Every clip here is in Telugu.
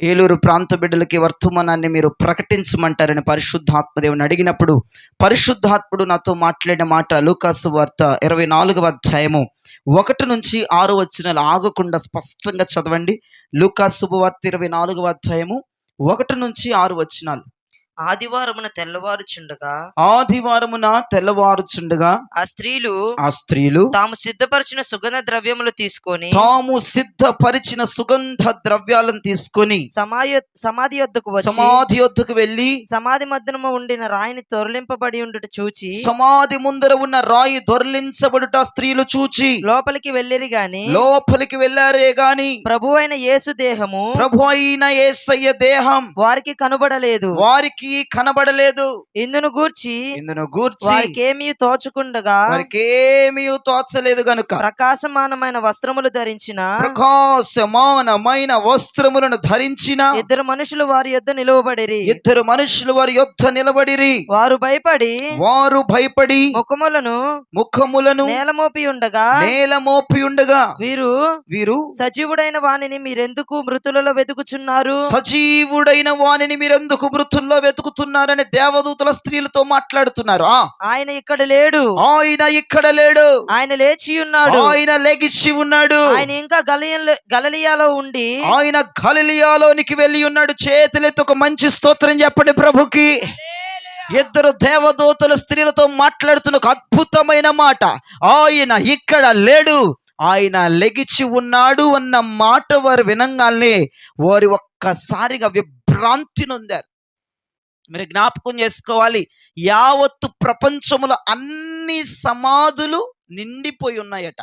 ఏలూరు ప్రాంత బిడ్డలకి వర్తమానాన్ని మీరు ప్రకటించమంటారని పరిశుద్ధాత్మదేవుని అడిగినప్పుడు, పరిశుద్ధాత్ముడు నాతో మాట్లాడిన మాట లూకాసు వార్త 24వ అధ్యాయము 1-6 ఆగకుండా స్పష్టంగా చదవండి. లూకాసు వార్త 24వ అధ్యాయము 1-6. ఆదివారమున తెల్లవారుచుండగా ఆ స్త్రీలు తాము సిద్ధపరిచిన సుగంధ ద్రవ్యాలను తీసుకొని సమాధి యొద్దకు వెళ్ళి సమాధి మధ్యన ఉండిన రాయిని దొర్లింపబడి ఉండుట చూచి, సమాధి ముందర ఉన్న రాయి దొర్లించబడుట స్త్రీలు చూచి లోపలికి వెళ్ళారే గాని ప్రభు అయిన యేసయ్య దేహం వారికి కనబడలేదు. ఇందును గూర్చి వారికి ఏమీ తోచలేదు గనుక ప్రకాశమానమైన వస్త్రములను ధరించిన ఇద్దరు మనుషులు వారి యొద్ద నిలబడిరి. వారు భయపడి ముఖములను నేలమోపి ఉండగా వీరు సజీవుడైన వానిని మీరెందుకు మృతులలో వెతుకుతున్నారని దేవదూతల స్త్రీలతో మాట్లాడుతున్నారు. ఆయన ఇక్కడ లేడు, ఆయన లేచి ఉన్నాడు. ఆయన ఇంకా గలిలియాలో ఉండి ఆయన గలిలియాలోనికి వెళ్ళి ఉన్నాడు. చేతులెత్తి ఒక మంచి స్తోత్రం చెప్పండి ప్రభుకి. ఇద్దరు దేవదూతల స్త్రీలతో మాట్లాడుతున్న ఒక అద్భుతమైన మాట. ఆయన ఇక్కడ లేడు, ఆయన లెగిచి ఉన్నాడు అన్న మాట వారు వినంగానే వారి ఒక్కసారిగా విభ్రాంతి నొందారు. మీరు జ్ఞాపకం చేసుకోవాలి, యావత్తు ప్రపంచములో అన్ని సమాధులు నిండిపోయి ఉన్నాయట.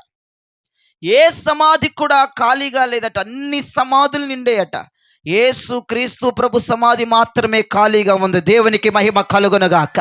ఏ సమాధి కూడా ఖాళీగా లేదట, అన్ని సమాధులు నిండాయట. యేసు క్రీస్తు ప్రభు సమాధి మాత్రమే ఖాళీగా ఉంది. దేవునికి మహిమ కలుగునుగాక.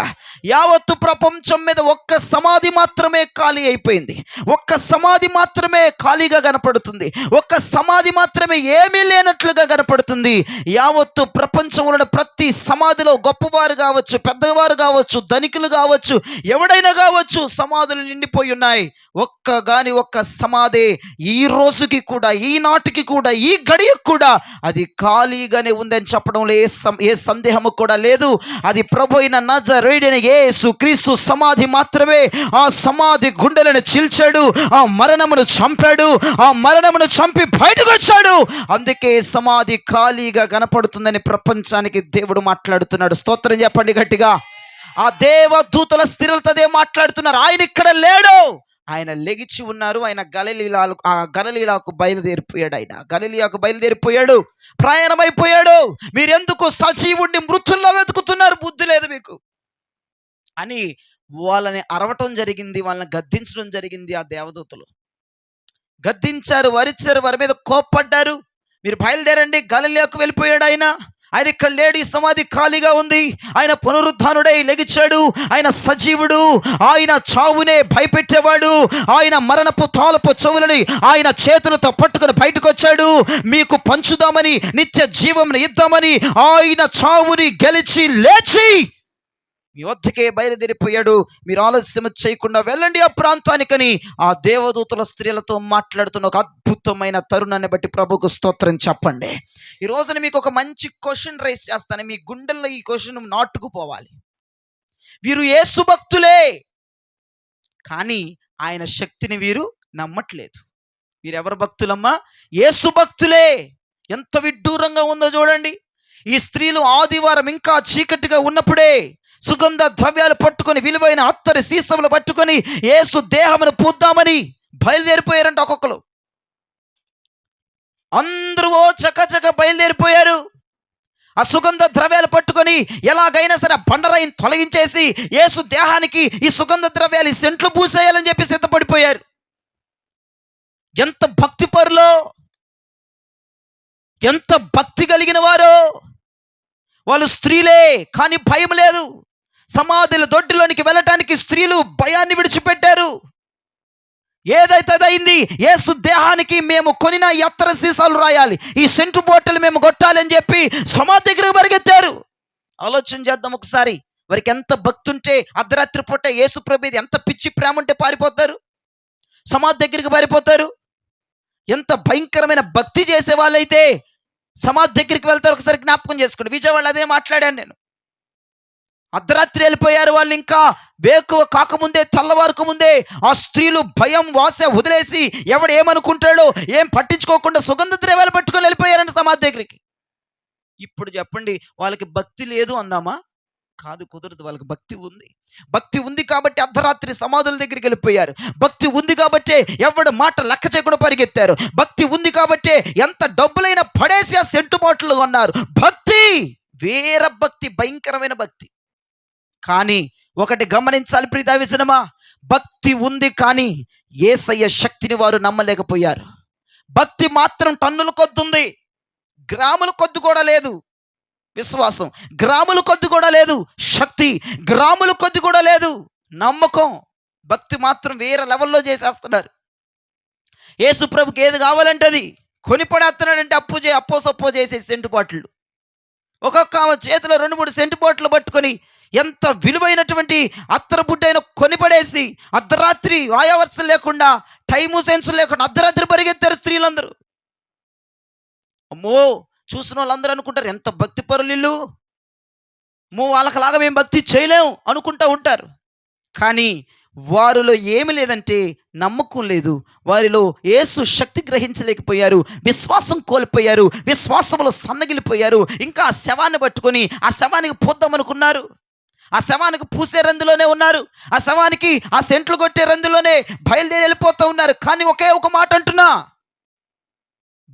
యావత్తు ప్రపంచం మీద ఒక్క సమాధి మాత్రమే ఖాళీ అయిపోయింది. ఒక్క సమాధి మాత్రమే ఖాళీగా కనపడుతుంది. ఒక్క సమాధి మాత్రమే ఏమీ లేనట్లుగా కనపడుతుంది. యావత్తు ప్రపంచంలో ప్రతి సమాధిలో గొప్పవారు కావచ్చు, పెద్దవారు కావచ్చు, ధనికులు కావచ్చు, ఎవడైనా కావచ్చు, సమాధులు నిండిపోయి ఉన్నాయి. ఒక్క సమాధి ఈ రోజుకి కూడా, ఈనాటికి కూడా, ఈ గడియకు కూడా అది ఖాళీగానే ఉందని చెప్పడంలో ఏ సందేహము కూడా లేదు. అది ప్రభు అయిన నజరేయుడైన యేసు క్రీస్తు సమాధి మాత్రమే. ఆ సమాధి గుండెలను చీల్చాడు, ఆ మరణమును చంపాడు, ఆ మరణమును చంపి బయటకు వచ్చాడు. అందుకే సమాధి ఖాళీగా కనపడుతుందని ప్రపంచానికి దేవుడు మాట్లాడుతున్నాడు. స్తోత్రం చెప్పండి గట్టిగా. ఆ దేవదూతల స్త్రీలతో అదే మాట్లాడుతున్నారు. ఆయన ఇక్కడ లేడు, ఆయన లెగిచి ఉన్నారు. ఆయన గలిలియాకు బయలుదేరిపోయాడు, ప్రయాణమైపోయాడు. మీరెందుకు సజీవుడిని మృతుల్లో వెతుకుతున్నారు? బుద్ధి లేదు మీకు అని వాళ్ళని అరవటం జరిగింది, వాళ్ళని గద్దించడం జరిగింది. ఆ దేవదూతలు గద్దించారు, వరిచారు, వారి మీద కోప్పడ్డారు. మీరు బయలుదేరండి, గలిలియాకు వెళ్ళిపోయాడు ఆయన ఇక్కడ లేడు, ఈ సమాధి ఖాళీగా ఉంది. ఆయన పునరుద్ధానుడై లెగిచాడు, ఆయన సజీవుడు, ఆయన చావునే భయపెట్టేవాడు, ఆయన మరణపు తాళపు చెవులని ఆయన చేతులతో పట్టుకుని బయటకు వచ్చాడు. మీకు పంచుదామని, నిత్య జీవంని ఇద్దామని ఆయన చావుని గెలిచి లేచి మీ వద్దకే బయలుదేరిపోయాడు. మీరు ఆలస్యం చేయకుండా వెళ్ళండి ఆ ప్రాంతానికని ఆ దేవదూతల స్త్రీలతో మాట్లాడుతున్న ఒక అద్భుతమైన తరుణాన్ని బట్టి ప్రభుకు స్తోత్రం చెప్పండి. ఈ రోజున మీకు ఒక మంచి క్వశ్చన్ రైస్ చేస్తాను. మీ గుండెల్లో ఈ క్వశ్చన్ నాటుకుపోవాలి. వీరు యేసు భక్తులే, కానీ ఆయన శక్తిని వీరు నమ్మట్లేదు. వీరెవరు భక్తులమ్మా? యేసు భక్తులే. ఎంత విడ్డూరంగా ఉందో చూడండి. ఈ స్త్రీలు ఆదివారం ఇంకా చీకటిగా ఉన్నప్పుడే సుగంధ ద్రవ్యాలు పట్టుకొని, విలువైన అత్తరి సీసములు పట్టుకొని యేసు దేహమును పూద్దామని బయలుదేరిపోయారంట. ఒక్కొక్కరు అందరూ చకచక బయలుదేరిపోయారు. ఆ సుగంధ ద్రవ్యాలు పట్టుకొని ఎలాగైనా సరే బండరాయిని తొలగించేసి యేసు దేహానికి ఈ సుగంధ ద్రవ్యాలు, ఈ సెంట్లు పూసేయాలని చెప్పి సిద్ధపడిపోయారు. ఎంత భక్తి పరులో, ఎంత భక్తి కలిగిన వారో వాళ్ళు. స్త్రీలే, కానీ భయం లేదు. సమాధుల దొడ్డిలోనికి వెళ్ళటానికి స్త్రీలు భయాన్ని విడిచిపెట్టారు. ఏదైతే అయింది, యేసు దేహానికి మేము కొనిన అత్తరు సీసాలు రాయాలి, ఈ సెంటు బోటలు మేము కొట్టాలి అని చెప్పి సమాధి దగ్గరకు పరిగెత్తారు. ఆలోచన చేద్దాం ఒకసారి. వారికి ఎంత భక్తి ఉంటే అర్ధరాత్రి పూట యేసు ప్రభు ఎంత పిచ్చి ప్రేమ ఉంటే పారిపోతారు, సమాధి దగ్గరికి పారిపోతారు. ఎంత భయంకరమైన భక్తి చేసే వాళ్ళైతే సమాధి దగ్గరికి వెళ్తారు. ఒకసారి జ్ఞాపకం చేసుకోండి. విజయవాడలో అదే మాట్లాడాను నేను. అర్ధరాత్రి వెళ్ళిపోయారు వాళ్ళు. ఇంకా వేకువ కాకముందే, తెల్లవారుకు ముందే ఆ స్త్రీలు భయం వాస వదిలేసి ఎవడు ఏమనుకుంటాడో ఏం పట్టించుకోకుండా సుగంధ ద్రవ్యాలు పట్టుకొని వెళ్ళిపోయారండి సమాధి దగ్గరికి. ఇప్పుడు చెప్పండి, వాళ్ళకి భక్తి లేదు అందామా? కాదు, కుదరదు. వాళ్ళకి భక్తి ఉంది. భక్తి ఉంది కాబట్టి అర్ధరాత్రి సమాధుల దగ్గరికి వెళ్ళిపోయారు. భక్తి ఉంది కాబట్టి ఎవడు మాట లెక్క చేయకుండా పరిగెత్తారు. భక్తి ఉంది కాబట్టి ఎంత డబ్బులైనా పడేసి ఆ సెంటు బాటిల్ కొన్నారు. భక్తి, వేర భక్తి, భయంకరమైన భక్తి. కానీ ఒకటి గమనించాలి ప్రియ దైవజనమా, భక్తి ఉంది కానీ యేసయ్య శక్తిని వారు నమ్మలేకపోయారు. భక్తి మాత్రం టన్నుల కొద్ది ఉంది, గ్రాముల కొద్ది కూడా లేదు. విశ్వాసం గ్రాముల కొద్ది కూడా లేదు. శక్తి గ్రాముల కొద్ది కూడా లేదు. నమ్మకం, భక్తి మాత్రం వేరే లెవెల్లో చేసేస్తున్నారు. యేసు ప్రభుకి ఏది కావాలంటే అది కొనిపడేస్తున్నాడంటే అప్పో సప్పో చేసే సెంటు బాటిళ్ళు. ఒక్కొక్క చేతిలో 2-3 సెంటు బాటిల్ పట్టుకొని ఎంత విలువైనటువంటి అత్తరబుడ్డైన కొనిపడేసి అర్ధరాత్రి వాయావర్సం లేకుండా, టైము సెన్స్ లేకుండా అర్ధరాత్రి పరిగెత్తారు స్త్రీలందరూ. అమ్మో, చూసిన వాళ్ళందరూ అనుకుంటారు ఎంత భక్తి పరులు, వాళ్ళకలాగా మేము భక్తి చేయలేము అనుకుంటూ ఉంటారు. కానీ వారిలో ఏమి లేదంటే నమ్మకం లేదు. వారిలో యేసు శక్తి గ్రహించలేకపోయారు, విశ్వాసం కోల్పోయారు, విశ్వాసంలో సన్నగిలిపోయారు. ఇంకా ఆ శవాన్ని పట్టుకొని ఆ శవానికి పోద్దామనుకున్నారు. ఆ శవానికి పూసే రందులోనే ఉన్నారు. ఆ శవానికి ఆ సెంట్లు కొట్టే రందులోనే బయలుదేరి వెళ్ళిపోతూ ఉన్నారు. కానీ ఒకే ఒక మాట అంటున్నా,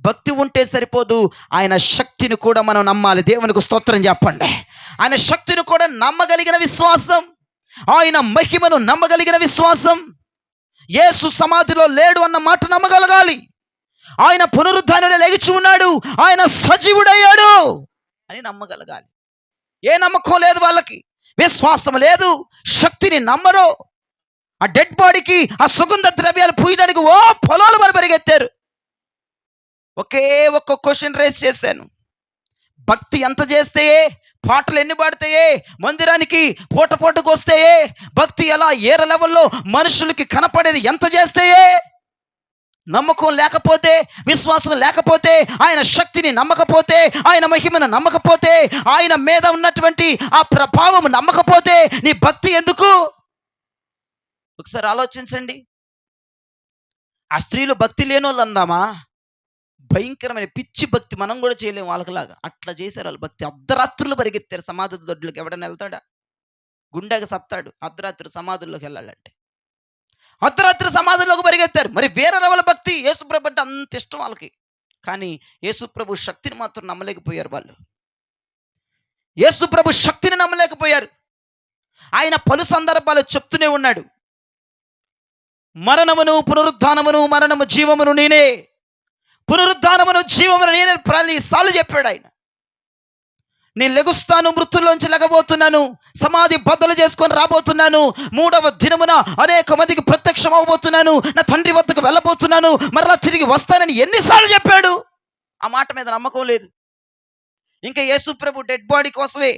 భక్తి ఉంటే సరిపోదు, ఆయన శక్తిని కూడా మనం నమ్మాలి. దేవునికి స్తోత్రం చెప్పండి. ఆయన శక్తిని కూడా నమ్మగలిగిన విశ్వాసం, ఆయన మహిమను నమ్మగలిగిన విశ్వాసం. యేసు సమాధిలో లేడు అన్న మాట నమ్మగలగాలి. ఆయన పునరుద్ధానుడే లేచి ఉన్నాడు, ఆయన సజీవుడయ్యాడు అని నమ్మగలగాలి. ఏ నమ్మకం లేదు వాళ్ళకి, విశ్వాసం లేదు, శక్తిని నమ్మరు. ఆ డెడ్ బాడీకి ఆ సుగంధ ద్రవ్యాలు పూయడానికి పొలాలు మరి పరిగెత్తారు. ఒకే ఒక్క క్వశ్చన్ రేస్ చేశాను. భక్తి ఎంత చేస్తే, పాటలు ఎన్ని పాడితే, మందిరానికి పూటకు వస్తే, భక్తి ఎలా ఏర లెవెల్లో మనుషులకి కనపడేది ఎంత చేస్తే, నమ్మకం లేకపోతే, విశ్వాసం లేకపోతే, ఆయన శక్తిని నమ్మకపోతే, ఆయన మహిమను నమ్మకపోతే, ఆయన మీద ఉన్నటువంటి ఆ ప్రభావం నమ్మకపోతే నీ భక్తి ఎందుకు? ఒకసారి ఆలోచించండి. ఆ స్త్రీలు భక్తి లేని వాళ్ళు అందామా? భయంకరమైన పిచ్చి భక్తి. మనం కూడా చేయలేము వాళ్ళకిలాగా. అట్లా చేశారు వాళ్ళు భక్తి. అర్ధరాత్రులు పరిగెత్తారు సమాధి దొడ్లకు. ఎవడైనా వెళ్తాడా? గుండెకి సత్తాడు అర్ధరాత్రి సమాధుల్లోకి వెళ్ళాలంటే. అర్ధరాత్రి సమాధుల్లోకి పరిగెత్తారు. మరి వేరే రవల భక్తి. యేసుప్రభు అంటే అంత ఇష్టం వాళ్ళకి. కానీ యేసుప్రభు శక్తిని మాత్రం నమ్మలేకపోయారు వాళ్ళు. యేసుప్రభు శక్తిని నమ్మలేకపోయారు. ఆయన పలు సందర్భాలు చెప్తూనే ఉన్నాడు, మరణమును పునరుద్ధానమును, మరణము జీవమును నేనే, పునరుద్ధానమును జీవమును నేనే ప్రతిసార్లు చెప్పాడు ఆయన. నేను లెగుస్తాను, మృతుల్లోంచి లెగబోతున్నాను, సమాధి బద్దలు చేసుకొని రాబోతున్నాను, 3వ దినమున అనేక మందికి ప్రత్యక్షం అవబోతున్నాను, నా తండ్రి వద్దకు వెళ్ళబోతున్నాను, మరలా తిరిగి వస్తానని ఎన్నిసార్లు చెప్పాడు. ఆ మాట మీద నమ్మకం లేదు. ఇంకా యేసుప్రభు డెడ్ బాడీ కోసమే,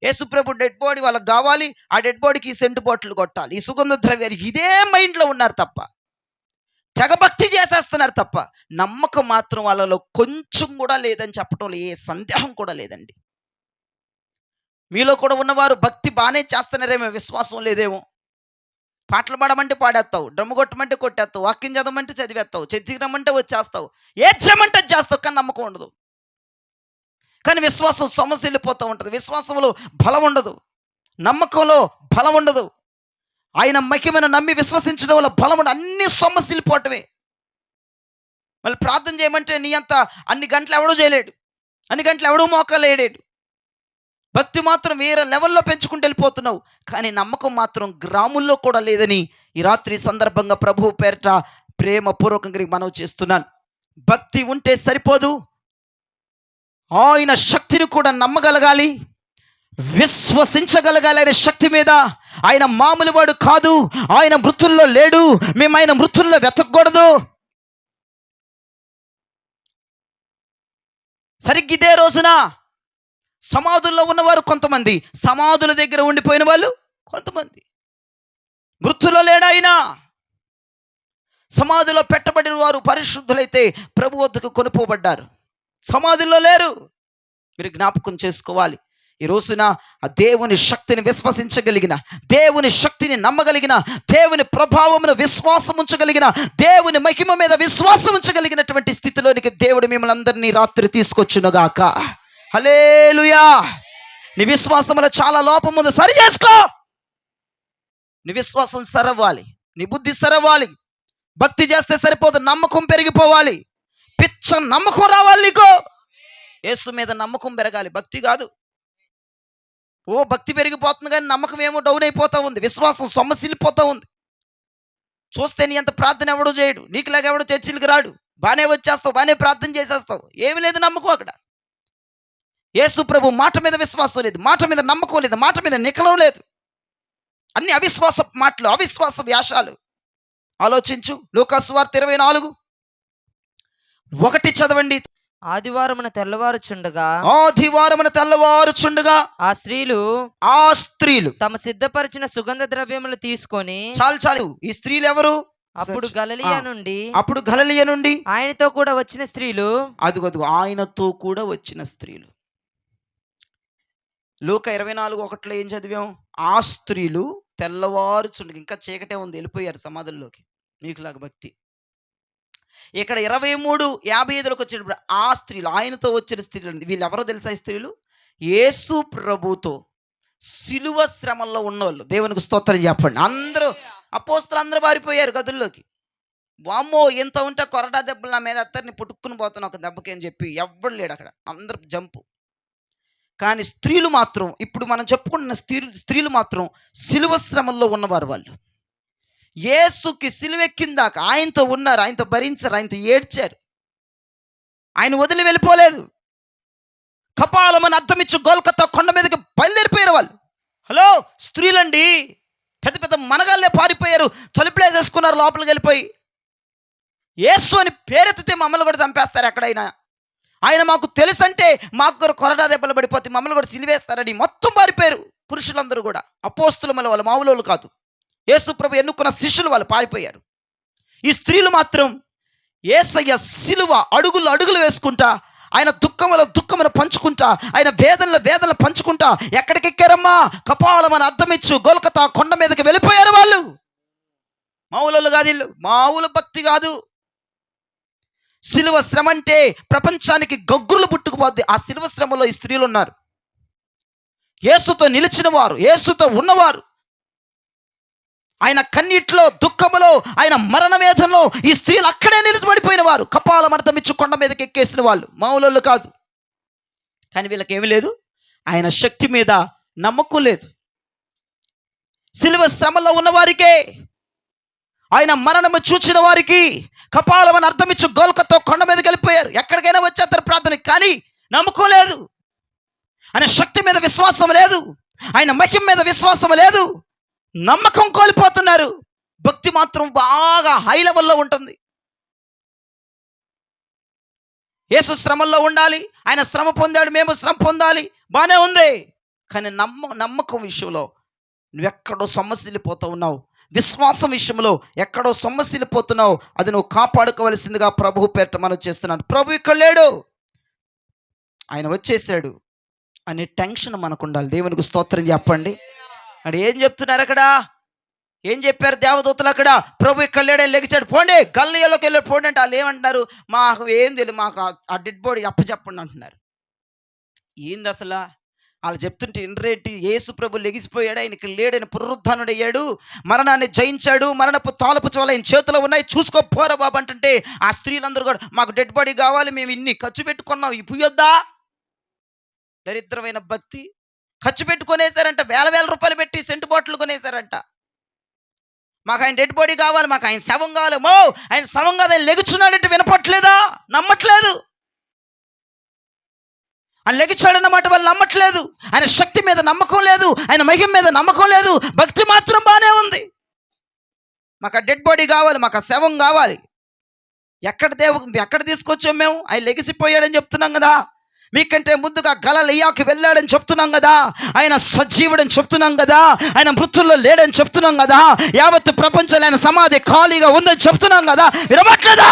యేసుప్రభు డెడ్ బాడీ వాళ్ళకి కావాలి, ఆ డెడ్ బాడీకి ఈ సెంటు బాటిల్ కొట్టాలి, ఈ సుగంధ ద్రవ్యాలు, ఇదే మైండ్లో ఉన్నారు తప్ప, తెగభక్తి చేసేస్తున్నారు తప్ప, నమ్మకం మాత్రం వాళ్ళలో కొంచెం కూడా లేదని చెప్పడంలో ఏ సందేహం కూడా లేదండి. మీలో కూడా ఉన్నవారు భక్తి బాగానే చేస్తున్నారేమో, విశ్వాసం లేదేమో. పాటలు పాడమంటే పాడేస్తావు, డ్రమ్ము కొట్టమంటే కొట్టేస్తావు, వాక్యం చదవమంటే చదివేస్తావు, చర్చికి రమ్మంటే వచ్చేస్తావు, ఏది చేయమంటే చేస్తావు, కానీ నమ్మకం ఉండదు. కానీ విశ్వాసం సమస్య వెళ్ళిపోతూ ఉంటుంది. విశ్వాసంలో బలం ఉండదు, నమ్మకంలో బలం ఉండదు. ఆయన మహిమను నమ్మి విశ్వసించడం వల్ల బలం ఉండదు. అన్ని సమస్యలు వెళ్ళిపోవటమే. మళ్ళీ ప్రార్థన చేయమంటే నీ అంత అన్ని గంటలు ఎవడూ చేయలేడు, అన్ని గంటలు ఎవడూ మోకాలు వేయలేడు. భక్తి మాత్రం వేరే లెవెల్లో పెంచుకుంటూ వెళ్ళిపోతున్నావు, కానీ నమ్మకం మాత్రం గ్రాముల్లో కూడా లేదని ఈ రాత్రి సందర్భంగా ప్రభువు పేరిట ప్రేమపూర్వకంగా మనవి చేస్తున్నాను. భక్తి ఉంటే సరిపోదు, ఆయన శక్తిని కూడా నమ్మగలగాలి, విశ్వసించగలగాలి. ఆయన శక్తి మీద. ఆయన మామూలు వాడు కాదు, ఆయన మృతుల్లో లేడు, మేము ఆయన మృతుల్లో వెతకూడదు. సరిగ్గా ఇదే రోజున సమాధుల్లో ఉన్నవారు కొంతమంది, సమాధుల దగ్గర ఉండిపోయిన వాళ్ళు కొంతమంది. మృతుల్లో లేడు ఆయన. సమాధిలో పెట్టబడిన వారు పరిశుద్ధులైతే ప్రభు వద్దకు కొనుపోబడ్డారు. సమాధిలో లేరు. మీరు జ్ఞాపకం చేసుకోవాలి. ఈ రోజున ఆ దేవుని శక్తిని విశ్వసించగలిగిన, దేవుని శక్తిని నమ్మగలిగిన, దేవుని ప్రభావమును విశ్వాసం ఉంచగలిగిన, దేవుని మహిమ మీద విశ్వాసం ఉంచగలిగినటువంటి స్థితిలోనికి దేవుడు మిమ్మల్ని అందరినీ రాత్రి తీసుకొచ్చునుగాక. హల్లెలూయా. నీ విశ్వాసంలో చాలా లోపం ఉంది, సరి చేసుకో. నీ విశ్వాసం సరవ్వాలి, నీ బుద్ధి సరవ్వాలి. భక్తి చేస్తే సరిపోదు, నమ్మకం పెరిగిపోవాలి. పిచ్చ నమ్మకం రావాలి నీకు. యేసు మీద నమ్మకం పెరగాలి, భక్తి కాదు. భక్తి పెరిగిపోతుంది కానీ నమ్మకం ఏమో డౌన్ అయిపోతూ ఉంది, విశ్వాసం సొమ్మసిల్లిపోతూ ఉంది. చూస్తే నీ అంత ప్రార్థన ఎవడో చేయడు, నీకులాగా ఎవడో చర్చిలకు రాడు. బాగానే వచ్చేస్తావు, బాగానే ప్రార్థన చేసేస్తావు, ఏమి లేదు నమ్మకం అక్కడ. యేసు ప్రభు మాట మీద విశ్వాసం లేదు, మాట మీద నమ్మకం లేదు, మాట మీద నికలం లేదు. అన్ని అవిశ్వాస మాటలు, అవిశ్వాస వ్యాసాలు. ఆలోచించు. లూకా సువార్త 24:1 చదవండి. ఆదివారమున తెల్లవారుచుండగా ఆ స్త్రీలు తమ సిద్ధపరిచిన సుగంధ ద్రవ్యములు తీసుకొని. చాలు. ఈ స్త్రీలు ఎవరు? అప్పుడు గలిలయ నుండి ఆయనతో కూడా వచ్చిన స్త్రీలు. అదుగదుగు ఆయనతో కూడా వచ్చిన స్త్రీలు. లూకా 24:1 ఏం చదివాం? ఆ స్త్రీలు తెల్లవారుచుండగా, ఇంకా చీకటే ఉంది, వెళ్ళిపోయారు సమాధుల్లోకి. మీకులాగా భక్తి. ఇక్కడ 23:55 వచ్చేటప్పుడు ఆ స్త్రీలు, ఆయనతో వచ్చిన స్త్రీలు. వీళ్ళు ఎవరో తెలుసా? ఈ స్త్రీలు యేసు ప్రభుతో సిలువ శ్రమల్లో ఉన్నవాళ్ళు. దేవునికి స్తోత్రం చెప్పండి. అందరూ అపోస్తలు అందరూ పారిపోయారు గదుల్లోకి. వామ్మో ఎంత ఉంటే కొరడా దెబ్బలు నా మీద అత్తరిని పుట్టుకుని పోతాను ఒక దెబ్బకి అని చెప్పి ఎవ్వడు లేడు అక్కడ, అందరు జంపు. కానీ స్త్రీలు మాత్రం, ఇప్పుడు మనం చెప్పుకుంటున్న స్త్రీలు మాత్రం సిలువ శ్రమల్లో ఉన్నవారు. వాళ్ళు యేసుకి సిలువెక్కిందాక ఆయనతో ఉన్నారు, ఆయనతో భరించారు, ఆయనతో ఏడ్చారు, ఆయన వదిలి వెళ్ళిపోలేదు. కపాలమని అర్థమిచ్చు గోల్కతా కొండ మీదకి బయలుదేరిపోయారు వాళ్ళు. హలో, స్త్రీలండి, పెద్ద పెద్ద మనగాళ్ళే పారిపోయారు, తలుపులేసేసుకున్నారు లోపలికి వెళ్ళిపోయి. యేసు అని పేరెత్తితే మమ్మల్ని కూడా చంపేస్తారు ఎక్కడైనా. ఆయన మాకు తెలుసంటే మాకు కూడా కొరడా దెబ్బలు పడిపోతే మమ్మల్ని కూడా సిలివేస్తారని మొత్తం పారిపోయారు పురుషులందరూ కూడా. అపోస్తులు మళ్ళీ వాళ్ళు మామూలు కాదు, యేసు ప్రభు ఎన్నుకున్న శిష్యులు వాళ్ళు పారిపోయారు. ఈ స్త్రీలు మాత్రం యేసయ్య సిలువ అడుగులు వేసుకుంటా, ఆయన దుఃఖమును పంచుకుంటా, ఆయన వేదనలు పంచుకుంటా ఎక్కడికి ఎక్కారమ్మా? కపాలమని అర్థమిచ్చు గోల్కతా కొండ మీదకి వెళ్ళిపోయారు వాళ్ళు. మామూలు కాదు వీళ్ళు, మామూలు భక్తి కాదు. సిలువ శ్రమ అంటే ప్రపంచానికి గగ్గులు పుట్టుకుపోద్ది. ఆ సిలువ శ్రమలో ఈ స్త్రీలు ఉన్నారు. యేసుతో నిలిచిన వారు, యేసుతో ఉన్నవారు. ఆయన కన్నీటిలో, దుఃఖములో, ఆయన మరణ వేదనలో ఈ స్త్రీలు అక్కడే నిలబడిపోయిన వారు. కపాలమర్థమిచ్చు కొండ మీదకి ఎక్కేసిన వాళ్ళు, మామూలు కాదు. కానీ వీళ్ళకి ఏమీ లేదు, ఆయన శక్తి మీద నమ్మకం లేదు. సిలువ శ్రమలో ఉన్నవారికే, ఆయన మరణము చూచిన వారికి కపాలమని అర్థమిచ్చు గోల్కతా కొండ మీదకి వెళ్ళిపోయారు. ఎక్కడికైనా వచ్చేస్తారు ప్రార్థనకి, కానీ నమ్మకం లేదు. ఆయన శక్తి మీద విశ్వాసం లేదు, ఆయన మహిమ మీద విశ్వాసం లేదు, నమ్మకం కోల్పోతున్నారు. భక్తి మాత్రం బాగా హై లెవెల్లో ఉంటుంది. యేసు శ్రమల్లో ఉండాలి, ఆయన శ్రమ పొందాడు, మేము శ్రమ పొందాలి, బాగానే ఉంది. కానీ నమ్మకం విషయంలో నువ్వెక్కడో సొమ్మసిల్లిపోతూ ఉన్నావు. విశ్వాసం విషయంలో ఎక్కడో సొమ్మసిల్లిపోతున్నావు. అది నువ్వు కాపాడుకోవలసిందిగా ప్రభు పేరిట మనం చేస్తున్నాను. ప్రభు ఇక్కడ లేడు, ఆయన వచ్చేసాడు అనే టెన్షన్ మనకు ఉండాలి. దేవునికి స్తోత్రం చెప్పండి. అక్కడ ఏం చెప్తున్నారు? అక్కడ ఏం చెప్పారు దేవదూతలు? అక్కడ ప్రభు ఇక్కడ లేడే, లెగిచాడు, పోండి గల్లీలోకి వెళ్ళాడు, పోండి అంటే వాళ్ళు ఏమంటున్నారు? మాకు ఏం తెలియదు, మాకు ఆ డెడ్ బాడీ అప్పచెప్పండి అంటున్నారు. ఏంది అసలు వాళ్ళు చెప్తుంటే ఇండ్రేంటి? యేసు ప్రభు లెగిసిపోయాడు, ఆయన ఇక్కడ లేడు, ఆయన పునరుద్ధానుడయ్యాడు, మరణాన్ని జయించాడు, మరణపు తాలపు చోళ ఆయన చేతిలో ఉన్నాయి, చూసుకోపోరా బాబు అంటుంటే ఆ స్త్రీలందరూ కూడా మాకు డెడ్ బాడీ కావాలి, మేము ఇన్ని ఖర్చు పెట్టుకున్నాం, ఇప్పుయొద్దా? దరిద్రమైన భక్తి. ఖర్చు పెట్టుకొనేసారంట, వేల రూపాయలు పెట్టి సెంటు బాటిల్ కొనేసారంట. మాకు ఆయన డెడ్ బాడీ కావాలి, మాకు ఆయన శవం కావాలి. ఆయన శవం కాదు, ఆయన లెగుచున్నాడంటే వినపట్లేదా? నమ్మట్లేదు. ఆయన లెగిచాడన్నమాట వాళ్ళు నమ్మట్లేదు. ఆయన శక్తి మీద నమ్మకం లేదు, ఆయన మహిమ మీద నమ్మకం లేదు. భక్తి మాత్రం బాగానే ఉంది. మాకు ఆ డెడ్ బాడీ కావాలి, మాకు ఆ శవం కావాలి. ఎక్కడ తీసుకొచ్చాం మేము? ఆయన లెగిసిపోయాడని చెప్తున్నాం కదా, మీకంటే ముందుగా గలిలయకి వెళ్ళాడని చెప్తున్నాం కదా, ఆయన సజీవుడని చెప్తున్నాం కదా, ఆయన మృతుల్లో లేడని చెప్తున్నాం కదా, యావత్తు ప్రపంచంలో ఆయన సమాధి ఖాళీగా ఉందని చెప్తున్నాం కదా. వినపట్లేదా?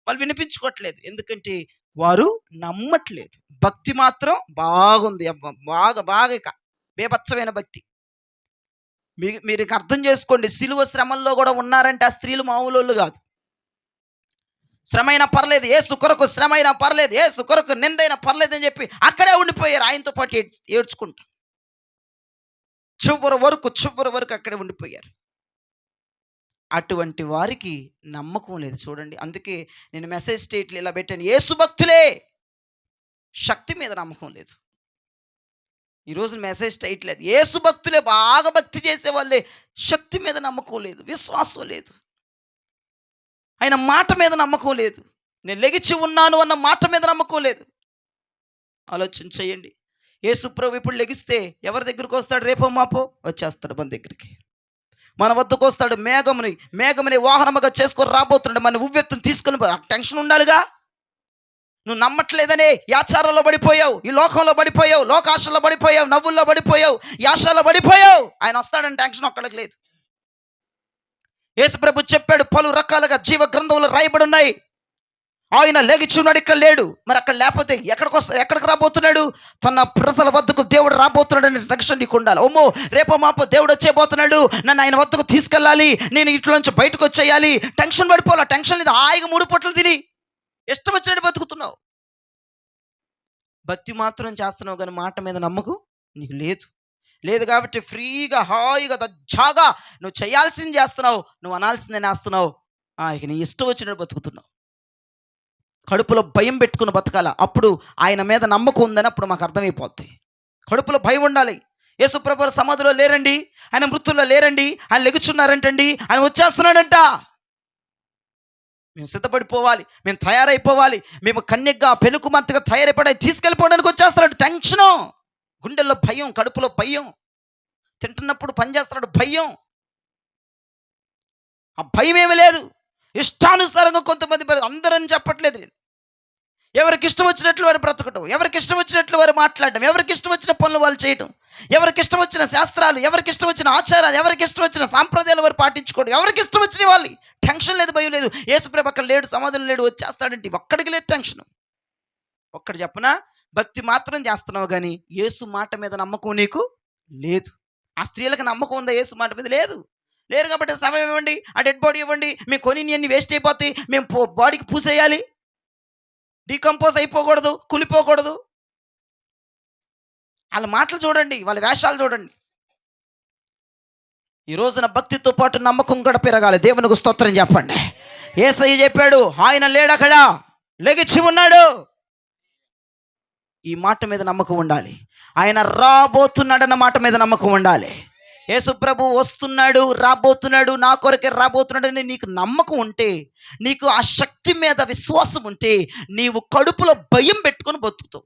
వాళ్ళు వినిపించుకోవట్లేదు. ఎందుకంటే వారు నమ్మట్లేదు. భక్తి మాత్రం బాగుంది, అబ్బా బాగా బాగా ఇక బీభత్సమైన భక్తి. మీరు ఇక అర్థం చేసుకోండి, సిలువ శ్రమల్లో కూడా ఉన్నారంటే ఆ స్త్రీలు మామూలు కాదు. శ్రమైనా పర్లేదు, ఏసు కొరకు శ్రమైనా పర్లేదు, ఏసు కొరకు నిందైనా పర్లేదు అని చెప్పి అక్కడే ఉండిపోయారు ఆయనతో పాటు ఏడ్చుకుంటూ. చివరి వరకు అక్కడే ఉండిపోయారు. అటువంటి వారికి నమ్మకం లేదు చూడండి. అందుకే నేను మెసేజ్ స్టేట్లు ఇలా పెట్టాను, యేసు భక్తులే, శక్తి మీద నమ్మకం లేదు. ఈరోజు మెసేజ్ టైట్ లేదు, యేసు భక్తులే, బాగా భక్తి చేసే వాళ్ళే, శక్తి మీద నమ్మకం లేదు, విశ్వాసం లేదు, ఆయన మాట మీద నమ్మకం లేదు, నేను లెగిచి ఉన్నాను అన్న మాట మీద నమ్మకం లేదు. ఆలోచన చేయండి, యేసు ప్రభు ఇప్పుడు లెగిస్తే ఎవరి దగ్గరికి వస్తాడు? రేపో మాపో వచ్చేస్తాడు మన దగ్గరికి, మన వద్దకు వస్తాడు. మేఘముని వాహనముగా చేసుకొని రాబోతున్నాడు, మన ఉవ్వెత్తును తీసుకొని. టెన్షన్ ఉండాలిగా. నువ్వు నమ్మట్లేదనే యాచారంలో పడిపోయావు, ఈ లోకంలో పడిపోయావు, లోకాశలో పడిపోయావు, నవ్వుల్లో పడిపోయావు, యాశాలో పడిపోయావు. ఆయన వస్తాడని టెన్షన్ ఒక్కడికి లేదు. యేసు ప్రభు చెప్పాడు, పలు రకాలుగా జీవ గ్రంథంలో రాయబడి ఉన్నాయి, ఆయన లెగిచున్నాడు, ఇక్కడ లేడు. మరి అక్కడ లేకపోతే ఎక్కడికి రాబోతున్నాడు? తన ప్రజల వద్దకు దేవుడు రాబోతున్నాడు అనే టెన్షన్ నీకు ఉండాలి. ఓమో రేపో మాపో దేవుడు వచ్చేపోతున్నాడు, నన్ను ఆయన వద్దకు తీసుకెళ్ళాలి, నేను ఇంట్లో నుంచి బయటకు వచ్చేయాలి. టెన్షన్ పడిపోవాలి. టెన్షన్ లేదు, హాయిగా 3 పూటలు తిని ఇష్టం వచ్చినట్టు బతుకుతున్నావు. భక్తి మాత్రం చేస్తున్నావు కానీ మాట మీద నమ్మకం నీకు లేదు కాబట్టి ఫ్రీగా హాయిగా దజ్జాగా నువ్వు చేయాల్సింది చేస్తున్నావు, నువ్వు అనాల్సిందని వేస్తున్నావు. ఇక నీ ఇష్టం వచ్చినట్టు బతుకుతున్నావు. కడుపులో భయం పెట్టుకుని బతకాల, అప్పుడు ఆయన మీద నమ్మకం ఉందని అప్పుడు మాకు అర్థమైపోద్ది. కడుపులో భయం ఉండాలి. యేసుప్రభు సమాధిలో లేరండి, ఆయన మృతుల్లో లేరండి, ఆయన లెగుచున్నారంటండి, ఆయన వచ్చేస్తున్నాడంట. మేము సిద్ధపడిపోవాలి, మేము తయారైపోవాలి, మేము కన్యగా పెనుకుమార్తెగా తయారైపోయి తీసుకెళ్ళిపోవడానికి వచ్చేస్తున్నాడు. టెన్షను, గుండెల్లో భయం, కడుపులో భయం, తింటున్నప్పుడు పనిచేస్తున్నాడు భయం. ఆ భయం ఏమీ లేదు. ఇష్టానుసారంగా కొంతమంది, అందరని చెప్పట్లేదు, ఎవరికి ఇష్టం వచ్చినట్లు వారు బ్రతకటం, ఎవరికి ఇష్టం వచ్చినట్లు వారు మాట్లాడడం, ఎవరికి ఇష్టం వచ్చిన పనులు వాళ్ళు చేయడం, ఎవరికి ఇష్టం వచ్చిన శాస్త్రాలు, ఎవరికి ఇష్టం వచ్చిన ఆచారాలు, ఎవరికి ఇష్టం వచ్చిన సాంప్రదాయాలు వారు పాటించుకోవడం, ఎవరికి ఇష్టం వచ్చిన వాళ్ళు. టెన్షన్ లేదు, భయం లేదు. యేసుప్రభు అక్కడ లేడు, సమాధులు లేడు, వచ్చేస్తాడంటే ఒక్కడికి లేదు టెన్షన్. ఒక్కడు చెప్పనా, భక్తి మాత్రం చేస్తున్నావు కానీ యేసు మాట మీద నమ్మకం నీకు లేదు. ఆ స్త్రీలకు నమ్మకం ఉందా? యేసు మాట మీద లేరు కాబట్టి సమయం ఇవ్వండి, ఆ డెడ్ బాడీ ఇవ్వండి, మేము కొని అన్ని వేస్ట్ అయిపోతాయి, మేము బాడీకి పూసేయాలి, డీకంపోజ్ అయిపోకూడదు, కులిపోకూడదు. వాళ్ళ మాటలు చూడండి, వాళ్ళ వేషాలు చూడండి. ఈ రోజున భక్తితో పాటు నమ్మకం కూడా పెరగాలి. దేవునికి స్తోత్రం చెప్పండి. యేసయ్య చెప్పాడు, ఆయన లేడు, అక్కడ లెగిచి ఉన్నాడు. ఈ మాట మీద నమ్మకం ఉండాలి. ఆయన రాబోతున్నాడన్న మాట మీద నమ్మకం ఉండాలి. యేసు ప్రభు వస్తున్నాడు, రాబోతున్నాడు, నా కొరకే రాబోతున్నాడు అని నీకు నమ్మకం ఉంటే, నీకు ఆ శక్తి మీద విశ్వాసం ఉంటే, నీవు కడుపులో భయం పెట్టుకొని బతుకుతావు.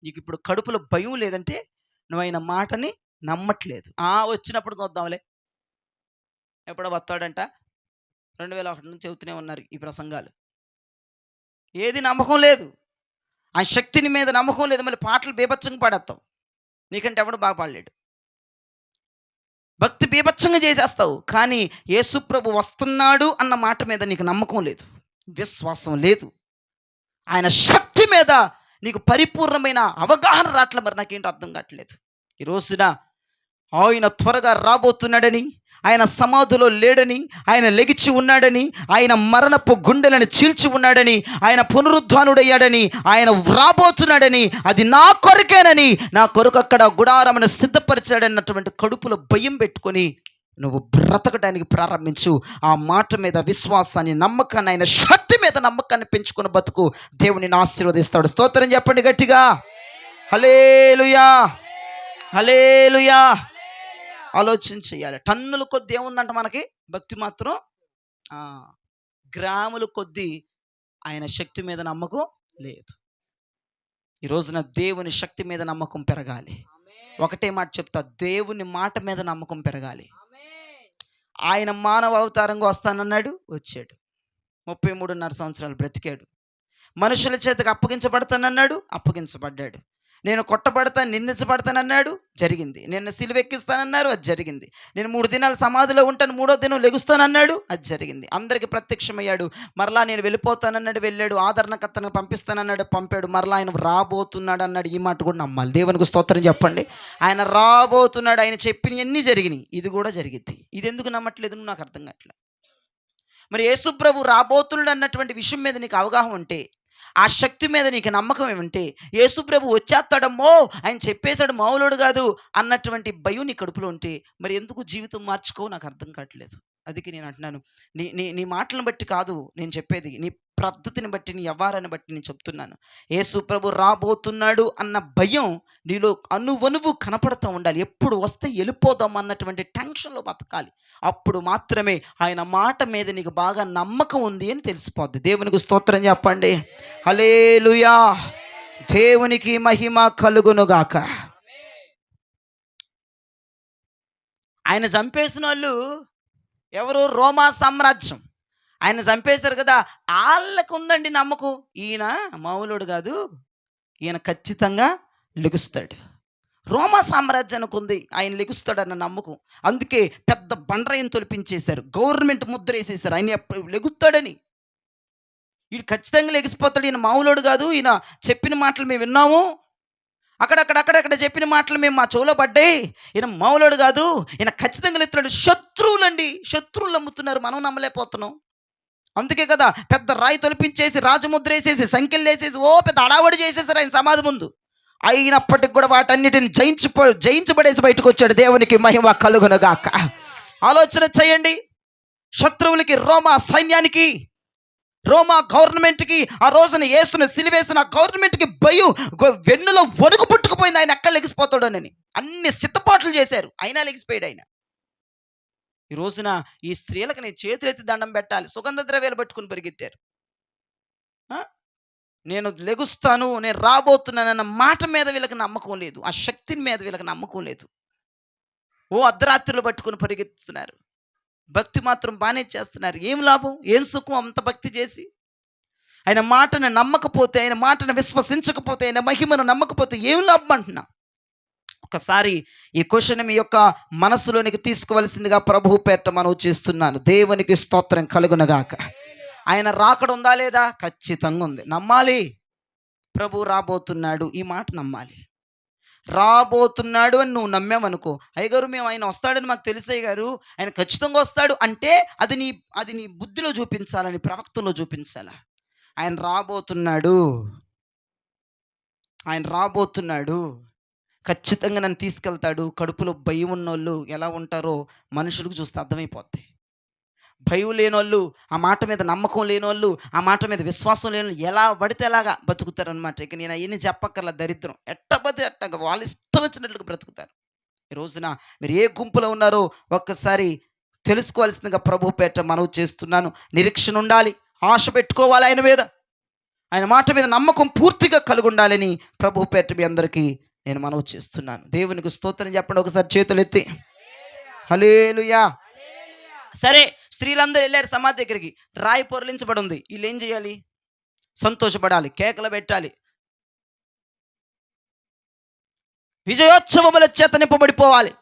నీకు ఇప్పుడు కడుపులో భయం లేదంటే నువ్వు ఆయన మాటని నమ్మట్లేదు. వచ్చినప్పుడు చూద్దాంలే, ఎప్పుడో వస్తాడంట. 2001 నుంచి చెబుతూనే ఉన్నారు ఈ ప్రసంగాలు. ఏది నమ్మకం లేదు, ఆ శక్తిని మీద నమ్మకం లేదు. మళ్ళీ పాటలు బీభత్సంగా పాడేస్తావు, నీకంటే ఎవడు బాగా పాడలేడు. భక్తి బీభత్సంగా చేసేస్తావు, కానీ యేసు ప్రభు వస్తున్నాడు అన్న మాట మీద నీకు నమ్మకం లేదు, విశ్వాసం లేదు. ఆయన శక్తి మీద నీకు పరిపూర్ణమైన అవగాహన రావట్లే. మరి నాకేంటో అర్థం కావట్లేదు. ఈ రోజున ఆయన త్వరగా రాబోతున్నాడని, ఆయన సమాధిలో లేడని, ఆయన లెగిచి ఉన్నాడని, ఆయన మరణపు గుండెలను చీల్చి ఉన్నాడని, ఆయన పునరుద్ధానుడయ్యాడని, ఆయన రాబోతున్నాడని, అది నా కొరకేనని, నా కొరకు అక్కడ గుడారమును సిద్ధపరిచాడన్నటువంటి కడుపులో భయం పెట్టుకొని నువ్వు బ్రతకడానికి ప్రారంభించు. ఆ మాట మీద విశ్వాసాన్ని, నమ్మకాన్ని, ఆయన శక్తి మీద నమ్మకాన్ని పెంచుకున్న బతుకు దేవునిని ఆశీర్వదిస్తాడు. స్తోత్రం చెప్పండి గట్టిగా. హల్లెలూయా, హల్లెలూయా. ఆలోచన చేయాలి. టన్నుల కొద్ది ఏముందంట మనకి భక్తి మాత్రం, గ్రాముల కొద్ది ఆయన శక్తి మీద నమ్మకం లేదు. ఈ రోజున దేవుని శక్తి మీద నమ్మకం పెరగాలి. ఒకటే మాట చెప్తా, దేవుని మాట మీద నమ్మకం పెరగాలి. ఆయన మానవ అవతారంగా వస్తానన్నాడు, వచ్చాడు. 33.5 సంవత్సరాలు బ్రతికాడు. మనుషుల చేతకు అప్పగించబడతానన్నాడు, అప్పగించబడ్డాడు. నేను కొట్టబడతాను, నిందించబడతానన్నాడు, జరిగింది. నేను సిలువెక్కిస్తానన్నారు, అది జరిగింది. నేను 3 దినాలు సమాధిలో ఉంటాను, 3వ దినం లెగుస్తానన్నాడు, అది జరిగింది. అందరికి ప్రత్యక్షమయ్యాడు. మరలా నేను వెళ్ళిపోతానన్నాడు, వెళ్ళాడు. ఆదరణకర్తను పంపిస్తానన్నాడు, పంపాడు. మరలా ఆయన రాబోతున్నాడు అన్నాడు. ఈ మాట కూడా నమ్మాలి. దేవునికి స్తోత్రం చెప్పండి. ఆయన రాబోతున్నాడు, ఆయన చెప్పినవన్నీ జరిగినాయి. ఇది కూడా జరిగింది. ఇది ఎందుకు నమ్మట్లేదు నువ్వు? నాకు అర్థం కావట్లేదు. మరి యేసు ప్రభు రాబోతున్నాడు అన్నటువంటి విషయం మీద నీకు అవగాహన ఉంటే, ఆ శక్తి మీద నీకు నమ్మకం ఏమంటే, యేసు ప్రభు వచ్చేస్తాడమ్మో, ఆయన చెప్పేశాడు, మామూలుడు కాదు అన్నటువంటి భయం నీ కడుపులో ఉంటే, మరి ఎందుకు జీవితం మార్చుకో? నాకు అర్థం కావట్లేదు. అందుకే నేను అంటున్నాను, నీ నీ నీ మాటలను బట్టి కాదు నేను చెప్పేది, నీ పద్ధతిని బట్టి, నీ వ్యవహారాన్ని బట్టి నేను చెప్తున్నాను. యేసు ప్రభు రాబోతున్నాడు అన్న భయం నీలో అనువనువు కనపడుతూ ఉండాలి. ఎప్పుడు వస్తే వెళ్ళిపోదాం అన్నటువంటి టెన్షన్లో బతకాలి. అప్పుడు మాత్రమే ఆయన మాట మీద నీకు బాగా నమ్మకం ఉంది అని తెలిసిపోద్ది. దేవునికి స్తోత్రం చెప్పండి. హల్లెలూయా. దేవునికి మహిమ కలుగునుగాక. ఆయన చంపేసిన వాళ్ళు ఎవరు? రోమా సామ్రాజ్యం. ఆయన చంపేశారు కదా, వాళ్ళకు ఉందండి నమ్మకం, ఈయన మామూలుడు కాదు, ఈయన ఖచ్చితంగా లెగుస్తాడు. రోమా సామ్రాజ్యానికి ఉంది ఆయన లెగుస్తాడన్న నమ్మకం. అందుకే పెద్ద బండరాయిని తొలిపించేశారు, గవర్నమెంట్ ముద్ర వేసేశారు, ఆయన లెగుస్తాడని. ఈయన ఖచ్చితంగా లెగిసిపోతాడు, ఈయన మామూలుడు కాదు, ఈయన చెప్పిన మాటలు మేము విన్నాము, అక్కడక్కడ చెప్పిన మాటలు మేము మా చెవులో పడ్డాయి, ఈయన మామూలుడు కాదు, ఈయన ఖచ్చితంగా లెగుస్తాడు. శత్రువులండి, శత్రువులు నమ్ముతున్నారు, మనం నమ్మలేకపోతున్నాం. అందుకే కదా పెద్ద రాయి తొలిపించేసి, రాజముద్ర వేసేసి, సంఖ్యలు వేసేసి, పెద్ద అడావడి చేసేసారు ఆయన సమాధి ముందు. అయినప్పటికి కూడా వాటన్నిటిని జయించబడేసి బయటకు వచ్చాడు. దేవునికి మహిమ కలుగునుగాక. ఆలోచన చేయండి. శత్రువులకి, రోమా సైన్యానికి, రోమా గవర్నమెంట్కి, ఆ రోజున యేసును సిలువేసిన గవర్నమెంట్కి భయం, వెన్నులో వణుకు పుట్టుకుపోయింది ఆయన ఎక్కడ లెగిసిపోతాడోనని. అన్ని సిద్ధపాట్లు చేశారు, అయినా లెగిసిపోయాడు ఆయన. ఈ రోజున ఈ స్త్రీలకు నేను చేతులెత్తి దండం పెట్టాలి. సుగంధ ద్రవ్యాలు పట్టుకుని పరిగెత్తారు. నేను లెగుస్తాను, నేను రాబోతున్నానన్న మాట మీద వీళ్ళకి నమ్మకం లేదు, ఆ శక్తిని మీద వీళ్ళకి నమ్మకం లేదు. అర్ధరాత్రులు పట్టుకుని పరిగెత్తుతున్నారు. భక్తి మాత్రం బాగానే చేస్తున్నారు. ఏం లాభం? ఏం సుఖం అంత భక్తి చేసి? ఆయన మాటను నమ్మకపోతే, ఆయన మాటను విశ్వసించకపోతే, ఆయన మహిమను నమ్మకపోతే ఏం లాభం అంటున్నా? ఒకసారి ఈ క్వశ్చన్ మీ యొక్క మనసులోనికి తీసుకోవలసిందిగా ప్రభు పేట మనవి చేస్తున్నాను. దేవునికి స్తోత్రం కలుగునగాక. ఆయన రాకడ ఉందా లేదా? ఖచ్చితంగా ఉంది. నమ్మాలి. ప్రభు రాబోతున్నాడు, ఈ మాట నమ్మాలి. రాబోతున్నాడు అని నువ్వు నమ్మామనుకో, అయ్యగారు మేము ఆయన వస్తాడని మాకు తెలుసయ్య గారు, ఆయన ఖచ్చితంగా వస్తాడు అంటే అది నీ బుద్ధిలో చూపించాలని, ప్రవక్తలో చూపించాలా. ఆయన రాబోతున్నాడు, ఆయన రాబోతున్నాడు, ఖచ్చితంగా నన్ను తీసుకెళ్తాడు. కడుపులో భయం ఉన్నోళ్ళు ఎలా ఉంటారో మనుషులకు చూస్తే అర్థమైపోద్ది. భయం లేనోళ్ళు, ఆ మాట మీద నమ్మకం లేనోళ్ళు, ఆ మాట మీద విశ్వాసం లేని ఎలా పడితే ఎలాగా బతుకుతారనమాట. ఇక నేను అవన్నీ చెప్పక్కర్లా. దరిద్రం ఎట్టబడి అట్టగా వాళ్ళు ఇష్టం వచ్చినట్లుగా బ్రతుకుతారు. ఈ రోజున మీరు ఏ గుంపులో ఉన్నారో ఒక్కసారి తెలుసుకోవాల్సిందిగా ప్రభు పేట మనవి చేస్తున్నాను. నిరీక్షణ ఉండాలి, ఆశ పెట్టుకోవాలి ఆయన మీద, ఆయన మాట మీద నమ్మకం పూర్తిగా కలిగి ఉండాలని ప్రభు పేట మీ అందరికీ నేను మనవి చేస్తున్నాను. దేవునికి స్తోత్రం చెప్పండి ఒకసారి చేతులు ఎత్తి. హల్లెలూయా. సరే, స్త్రీలందరూ వెళ్ళారు సమాధి దగ్గరికి. రాయి పొరలించబడి ఉంది. వీళ్ళు ఏం చేయాలి? సంతోషపడాలి, కేకలు పెట్టాలి, విజయోత్సవముల చేత నింపబడిపోవాలి.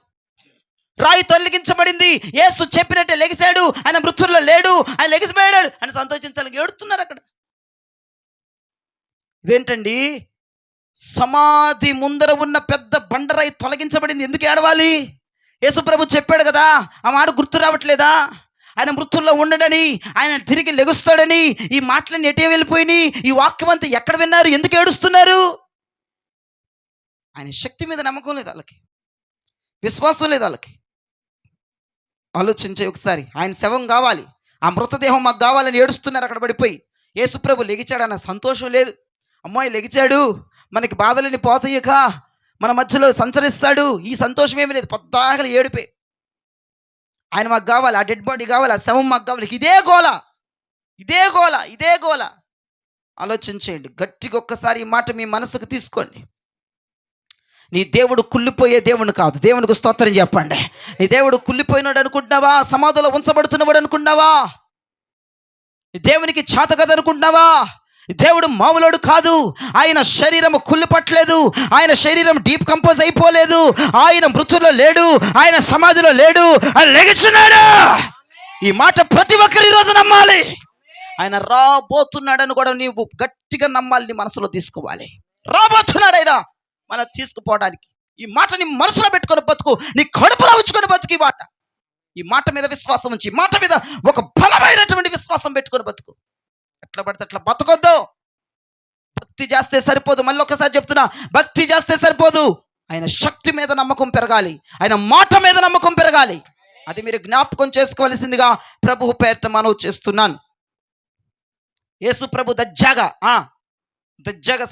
రాయి తొలగించబడింది, యేసు చెప్పినట్టే లెగిశాడు, ఆయన మృత్యుల్లో లేడు, ఆయన లెగిసిపోయాడు అని సంతోషించాలి. ఏడుతున్నారు అక్కడ. ఇదేంటండి? సమాధి ముందర ఉన్న పెద్ద బండరాయి తొలగించబడింది, ఎందుకు ఏడవాలి? యేసుప్రభు చెప్పాడు కదా, ఆ మాట గుర్తు రావట్లేదా? ఆయన మృత్యుల్లో ఉండడని, ఆయన తిరిగి లెగుస్తాడని. ఈ మాటలన్నీ ఎటే వెళ్ళిపోయినాయి? ఈ వాక్యం అంతా ఎక్కడ విన్నారు? ఎందుకు ఏడుస్తున్నారు? ఆయన శక్తి మీద నమ్మకం లేదు వాళ్ళకి, విశ్వాసం లేదు వాళ్ళకి. ఆలోచించే ఒకసారి. ఆయన శవం కావాలి, ఆ మృతదేహం మాకు కావాలని ఏడుస్తున్నారు అక్కడ పడిపోయి. యేసుప్రభు లెగిచాడన్న సంతోషం లేదు. అమ్మాయి లెగిచాడు, మనకి బాధలని పోతాయిక, మన మధ్యలో సంచరిస్తాడు, ఈ సంతోషం ఏమీ లేదు. పొద్దాకలు ఏడిపోయి, ఆయన మాకు కావాలి, ఆ డెడ్ బాడీ కావాలి, ఆ శవం మాకు కావాలి. ఇదే గోల, ఇదే గోల, ఇదే గోల. ఆలోచించేయండి గట్టిగా ఒక్కసారి. ఈ మాట మీ మనసుకు తీసుకోండి. నీ దేవుడు కుళ్ళిపోయే దేవుడు కాదు. దేవునికి స్తోత్రం చెప్పండి. నీ దేవుడు కుళ్ళిపోయినాడు అనుకుంటున్నావా? సమాధిలో ఉంచబడుతున్నవాడు అనుకుంటున్నావా? నీ దేవునికి చేత కదా అనుకుంటున్నావా? దేవుడు మామూలుడు కాదు. ఆయన శరీరం కుళ్ళు పట్టలేదు, ఆయన శరీరం డీప్ కంపోజ్ అయిపోలేదు, ఆయన మృతుల్లో లేడు, ఆయన సమాధిలో లేడు, ఆయన లెగిచున్నాడు. ఈ మాట ప్రతి ఒక్కరు ఈరోజు నమ్మాలి. ఆయన రాబోతున్నాడని కూడా నీవు గట్టిగా నమ్మాలి, నీ మనసులో తీసుకోవాలి. రాబోతున్నాడు ఆయన మనం తీసుకుపోవడానికి. ఈ మాట నీ మనసులో పెట్టుకొని బతుకు, నీ కడుపులో ఉంచుకొని బతుకు. ఈ మాట మీద విశ్వాసం ఉంచి, ఈ మాట మీద ఒక బలమైనటువంటి విశ్వాసం పెట్టుకొని బతుకు. ఎట్లా పడితే అట్లా బతకొద్దు. భక్తి చేస్తే సరిపోదు, మళ్ళీ ఒకసారి చెప్తున్నా, భక్తి చేస్తే సరిపోదు. ఆయన శక్తి మీద నమ్మకం పెరగాలి, ఆయన మాట మీద నమ్మకం పెరగాలి. అది మీరు జ్ఞాపకం చేసుకోవాల్సిందిగా ప్రభువు పేరిట మనవి చేస్తున్నాను. యేసు ప్రభు దజ్జాగా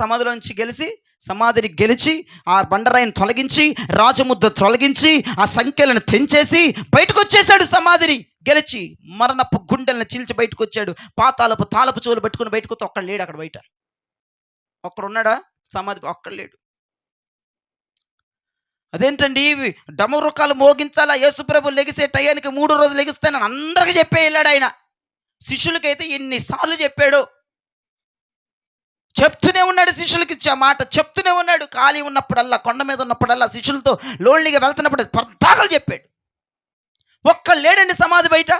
సమాధిలోంచి సమాధిని గెలిచి, ఆ బండరాయిని తొలగించి, రాజముద్ద తొలగించి, ఆ సంఖ్యలను తెంచేసి బయటకు వచ్చేసాడు. సమాధిని గెలిచి మరణపు గుండెలను చీల్చి బయటకు వచ్చాడు. పాతాలపు తాళపు చెవులు పట్టుకుని బయటకు వస్తే ఒక్కడు లేడు. అక్కడ బయట ఒక్కడున్నాడా? సమాధి ఒక్కడు లేడు. అదేంటండి డమరుకాలు మోగించాలా? యేసుప్రభు లెగిసే టయానికి 3 రోజులు లెగిస్తానని అందరికీ చెప్పే వెళ్ళాడు ఆయన. శిష్యులకైతే ఎన్నిసార్లు చెప్పాడు, చెప్తూనే ఉన్నాడు. శిష్యులకి ఇచ్చే మాట చెప్తూనే ఉన్నాడు. ఖాళీ ఉన్నప్పుడల్లా, కొండ మీద ఉన్నప్పుడల్లా, శిష్యులతో లోన్లీగా వెళ్తున్నప్పుడు పద్దాకలు చెప్పాడు. ఒక్కడు లేడండి సమాధి బయట.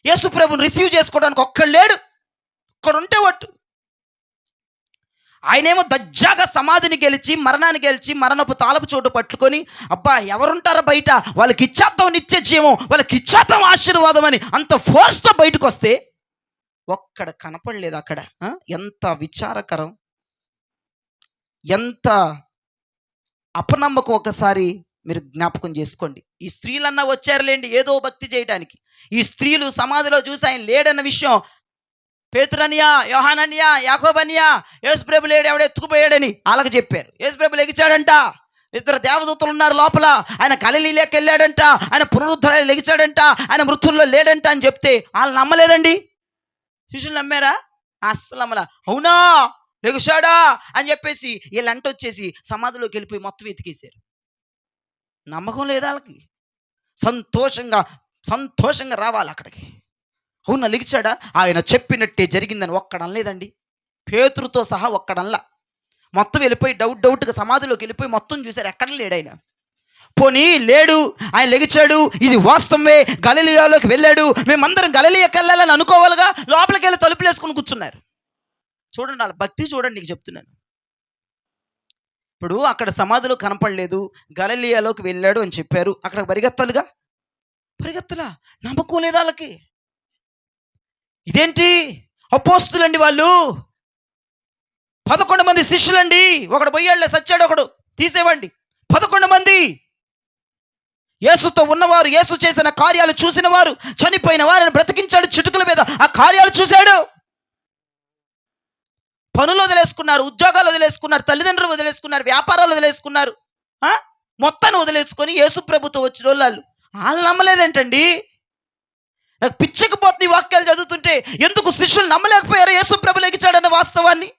యేసుప్రభుని రిసీవ్ చేసుకోవడానికి ఒక్కడు లేడు. ఒక్కడుంటే ఒట్టు. ఆయనేమో దజ్జాగా సమాధిని గెలిచి, మరణాన్ని గెలిచి, మరణపు తాళపు చోటు పట్టుకొని, అబ్బా ఎవరుంటారో బయట, వాళ్ళకి ఇచ్చేద్దాం నిత్య జీవం, వాళ్ళకి ఇచ్చేద్దాం ఆశీర్వాదం అని అంత ఫోర్స్తో బయటకు వస్తే ఒక్కడ కనపడలేదు అక్కడ. ఎంత విచారకరం, ఎంత అపనమ్మకం. ఒకసారి మీరు జ్ఞాపకం చేసుకోండి. ఈ స్త్రీలన్నా వచ్చారులేండి ఏదో భక్తి చేయడానికి. ఈ స్త్రీలు సమాధిలో చూసి ఆయన లేడన్న విషయం పేతురనియా, యోహాననియా, యాకోబనియా, యేసుప్రభు లేడు, ఎవడు ఎత్తుకుపోయాడని వాళ్ళకి చెప్పారు. యేసుప్రభు లెగిచాడంట, 2 దేవదూతలు ఉన్నారు లోపల, ఆయన గలిలీలోకి వెళ్ళాడంట, ఆయన పునరుద్ధరణ లెగిచాడంట, ఆయన మృతుల్లో లేడంట అని చెప్తే వాళ్ళు నమ్మలేదండి. శిష్యులు నమ్మారా? అస్సలు నమ్మలా. అవునా లెగిచాడా అని చెప్పేసి వీళ్ళంట వచ్చేసి సమాధిలోకి వెళ్ళిపోయి మొత్తం ఎతికేశారు. నమ్మకం లేదా వాళ్ళకి? సంతోషంగా రావాలి అక్కడికి. అవునా లెగిచాడా, ఆయన చెప్పినట్టే జరిగిందని ఒక్కడనలేదండి. పేతురుతో సహా ఒక్కడనలా. మొత్తం వెళ్ళిపోయి డౌట్గా సమాధిలోకి వెళ్ళిపోయి మొత్తం చూశారు, ఎక్కడ లేడు ఆయన. పోనీ లేడు, ఆయన లెగిచాడు, ఇది వాస్తవమే, గలిలియాలోకి వెళ్ళాడు, మేమందరం గలిలియాకి వెళ్ళాలని అనుకోవాలిగా, లోపలికి వెళ్ళి తలుపులు వేసుకుని కూర్చున్నారు. చూడండి వాళ్ళ భక్తి చూడండి. నీకు చెప్తున్నాను, ఇప్పుడు అక్కడ సమాధిలో కనపడలేదు, గలిలియాలోకి వెళ్ళాడు అని చెప్పారు, అక్కడ పరిగెత్తలా. నమ్మకం లేదు వాళ్ళకి. ఇదేంటి అపోస్తులండి వాళ్ళు, 11 మంది శిష్యులండి. ఒకడు పోయాడులే, సచ్చాడు, ఒకడు తీసేవండి. 11 మంది యేసుతో ఉన్నవారు, యేసు చేసిన కార్యాలు చూసిన వారు, చనిపోయిన వారిని బ్రతికించాడు చిటుకుల మీద. ఆ కార్యాలు చూశాడు. పనులు వదిలేసుకున్నారు, ఉద్యోగాలు వదిలేసుకున్నారు, తల్లిదండ్రులు వదిలేసుకున్నారు, వ్యాపారాలు వదిలేసుకున్నారు, మొత్తాన్ని వదిలేసుకొని యేసు ప్రభుతో వచ్చిన వాళ్ళు నమ్మలేదేంటండి? నాకు పిచ్చకపోతుంది ఈ వాక్యాలు చదువుతుంటే. ఎందుకు శిష్యులు నమ్మలేకపోయారు యేసు ప్రభు లెగిచాడన్న వాస్తవాన్ని?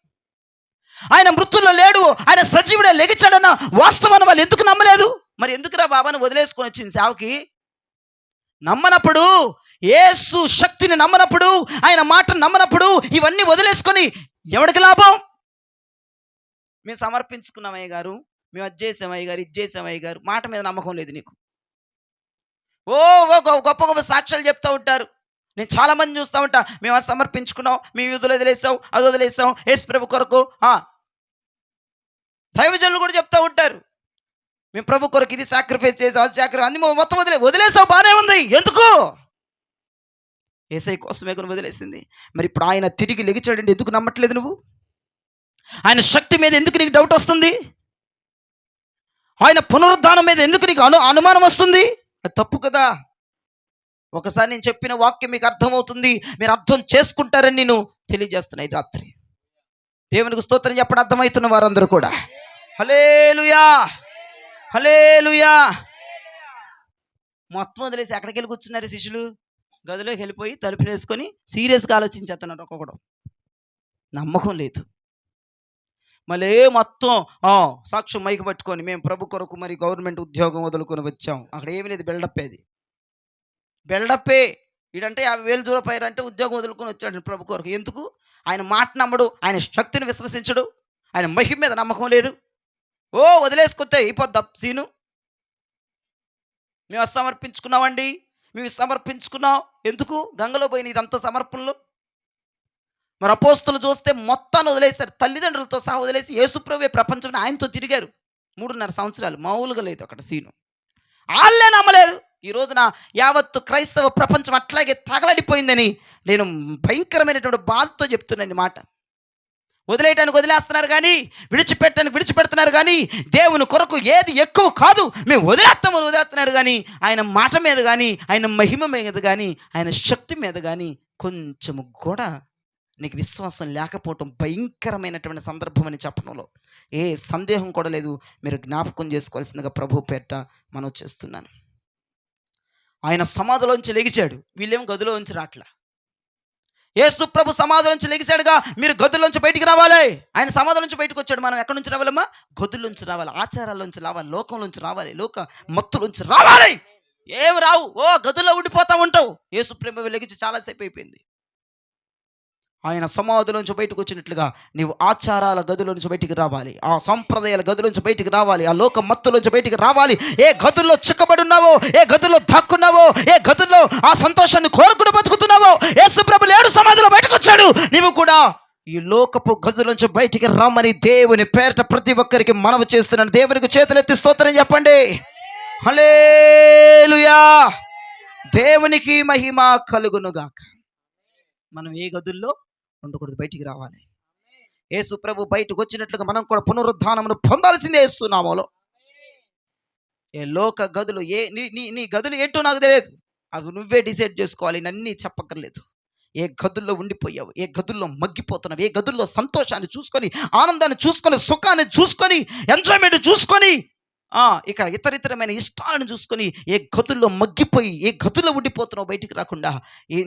ఆయన మృతుల్లో లేడు, ఆయన సజీవుడే, లెగిచాడన్న వాస్తవాన్ని వాళ్ళు ఎందుకు నమ్మలేదు? మరి ఎందుకురా బాబాను వదిలేసుకొని వచ్చింది సేవకి? నమ్మనప్పుడు, యేసు శక్తిని నమ్మనప్పుడు, ఆయన మాటను నమ్మనప్పుడు ఇవన్నీ వదిలేసుకొని ఎవడికి లాభం? మేము సమర్పించుకున్నాం అయ్య గారు, మేము అది చేసాం అయ్య గారు, ఇది చేసాం అయ్య గారు. మాట మీద నమ్మకం లేదు నీకు. గొప్ప సాక్ష్యాలు చెప్తూ ఉంటారు. నేను చాలా మంది చూస్తూ ఉంటా, మేము అది సమర్పించుకున్నాం, మేము ఇది వదిలేసాం, అది వదిలేసాం యేసు ప్రభు కొరకు. దైవజనులు కూడా చెప్తూ ఉంటారు, మేము ప్రభు కొరకు ఇది సాక్రిఫైస్ చేసాం, అది సాక్రిఫైస్, అన్ని మొత్తం వదిలేసావు, బాగానే ఉంది. ఎందుకు? యేసయ్య కోసమే కొన్ని వదిలేసింది. మరి ఇప్పుడు ఆయన తిరిగి లెగిచాడండి, ఎందుకు నమ్మట్లేదు నువ్వు? ఆయన శక్తి మీద ఎందుకు నీకు డౌట్ వస్తుంది? ఆయన పునరుద్ధానం మీద ఎందుకు నీకు అనుమానం వస్తుంది? అది తప్పు కదా. ఒకసారి నేను చెప్పిన వాక్యం మీకు అర్థమవుతుంది, మీరు అర్థం చేసుకుంటారని నేను తెలియజేస్తున్నా. ఈ రాత్రి దేవునికి స్తోత్రం చెప్పడం అర్థమవుతున్న వారందరూ కూడా హల్లెలూయా, హల్లెలూయా. మొత్తం వదిలేసి ఎక్కడికి వెళ్ళి కూర్చున్నారు శిష్యులు? గదిలోకి వెళ్ళిపోయి తలుపులు వేసుకొని సీరియస్గా ఆలోచించేస్తున్నారు. ఒక్కొక్కడు నమ్మకం లేదు. మళ్ళీ మొత్తం సాక్ష్యం మైకి పట్టుకొని మేము ప్రభు కొరకు మరి గవర్నమెంట్ ఉద్యోగం వదులుకొని వచ్చాం. అక్కడ ఏమీ లేదు, బెల్డప్పే. వీడంటే 50,000 రూపాయలు అంటే ఉద్యోగం వదులుకొని వచ్చాడు ప్రభు కొరకు. ఎందుకు? ఆయన మాట నమ్మడు, ఆయన శక్తిని విశ్వసించడు, ఆయన మహిమ మీద నమ్మకం లేదు. ఓ వదిలేసుకొస్తే అయిపోద్ది సీను. మేము సమర్పించుకున్నామండి, మేము సమర్పించుకున్నాం. ఎందుకు గంగలో పోయిన ఇదంతా సమర్పణలు? మరి అపోస్తులు చూస్తే మొత్తాన్ని వదిలేశారు, తల్లిదండ్రులతో సహా వదిలేసి యేసుప్రభువే ప్రపంచంలో ఆయనతో తిరిగారు 3.5 సంవత్సరాలు. మామూలుగా లేదు అక్కడ సీను. వాళ్ళే నమ్మలేదు. ఈ రోజున యావత్తు క్రైస్తవ ప్రపంచం అట్లాగే తగలడిపోయిందని నేను భయంకరమైనటువంటి బాధతో చెప్తున్నాను మాట. వదిలేయటానికి వదిలేస్తున్నారు కానీ, విడిచిపెట్టడానికి విడిచిపెడుతున్నారు కానీ, దేవుని కొరకు ఏది ఎక్కువ కాదు మేము వదిలేస్తున్నారు కానీ, ఆయన మాట మీద కానీ, ఆయన మహిమ మీద కానీ, ఆయన శక్తి మీద కానీ కొంచెము కూడా నీకు విశ్వాసం లేకపోవటం భయంకరమైనటువంటి సందర్భం అని చెప్పడంలో ఏ సందేహం కూడా లేదు. మీరు జ్ఞాపకం చేసుకోవాల్సిందిగా ప్రభు పేరిట మనం చేస్తున్నాను. ఆయన సమాధిలోంచి లెగిచాడు, వీళ్ళేమో గదిలోంచి రాట్లా. యేసు ప్రభు సమాధిలోంచి లెగిచాడుగా, మీరు గదుల్లోంచి బయటికి రావాలి. ఆయన సమాధిలోంచి బయటకు వచ్చాడు. మనం ఎక్కడి నుంచి రావాలమ్మా? గదుల్లోంచి రావాలి, ఆచారాల్లోంచి రావాలి, లోకంలోంచి రావాలి, లోక మత్తులోంచి రావాలి. ఏం రావు, ఓ గదుల్లో ఉండిపోతా ఉంటావు. యేసు ప్రభు లెగిచి చాలాసేపు అయిపోయింది. ఆయన సమాధిలోంచి బయటకు వచ్చినట్లుగా నీవు ఆచారాల గదులోంచి బయటికి రావాలి, ఆ సంప్రదాయాల గదులోంచి బయటికి రావాలి, ఆ లోక మత్తులోంచి బయటికి రావాలి. ఏ గదుల్లో చిక్కబడి ఉన్నావో, ఏ గదుల్లో దాక్కున్నావో, ఏ గదుల్లో ఆ సంతోషాన్ని కోరుకుని బతుకుతున్నావో, యేసు ప్రభు 7 సమాధిలో బయటకు వచ్చాడు. నీవు కూడా ఈ లోకపు గదులోంచి బయటికి రమ్మని దేవుని పేరిట ప్రతి ఒక్కరికి మనవి చేస్తున్నాను. దేవునికి చేతులెత్తి స్తోత్రం చెప్పండి. హల్లెలూయా. దేవునికి మహిమ కలుగునుగాక. మనం ఏ గదుల్లో ఉండకూడదు, బయటికి రావాలి. యేసు ప్రభు బయటకు వచ్చినట్లుగా మనం కూడా పునరుద్ధానమును పొందాల్సిందే యేసు నామములో. ఏ లోక గదులు, ఏ నీ గదులు ఏంటో నాకు తెలియదు, అవి నువ్వే డిసైడ్ చేసుకోవాలి, నన్నీ చెప్పక్కర్లేదు. ఏ గదుల్లో ఉండిపోయావు, ఏ గదుల్లో మగ్గిపోతున్నావు, ఏ గదుల్లో సంతోషాన్ని చూసుకొని, ఆనందాన్ని చూసుకొని, సుఖాన్ని చూసుకొని, ఎంజాయ్మెంట్ చూసుకొని, ఇక ఇతరమైన ఇష్టాలను చూసుకొని ఏ గదుల్లో మగ్గిపోయి ఏ గదుల్లో ఉండిపోతున్నావు బయటికి రాకుండా,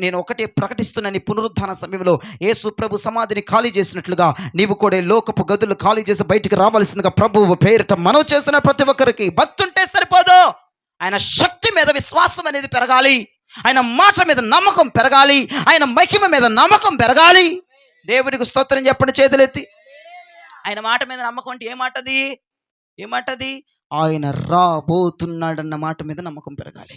నేను ఒకటే ప్రకటిస్తున్నాను. పునరుద్ధాన సమయంలో యేసు ప్రభు సమాధిని ఖాళీ చేసినట్లుగా నీవు కూడా లోకపు గదులు ఖాళీ చేసి బయటికి రావాల్సిందిగా ప్రభువు పేరిట మనం చేస్తున్న ప్రతి ఒక్కరికి భక్తి ఉంటే సరిపోదు. ఆయన శక్తి మీద విశ్వాసం అనేది పెరగాలి, ఆయన మాట మీద నమ్మకం పెరగాలి, ఆయన మహిమ మీద నమ్మకం పెరగాలి. దేవునికి స్తోత్రం చెప్పండి చేతులెత్తి. ఆయన మాట మీద నమ్మకం అంటే ఏమాటది? ఆయన రాబోతున్నాడన్న మాట మీద నమ్మకం పెరగాలి.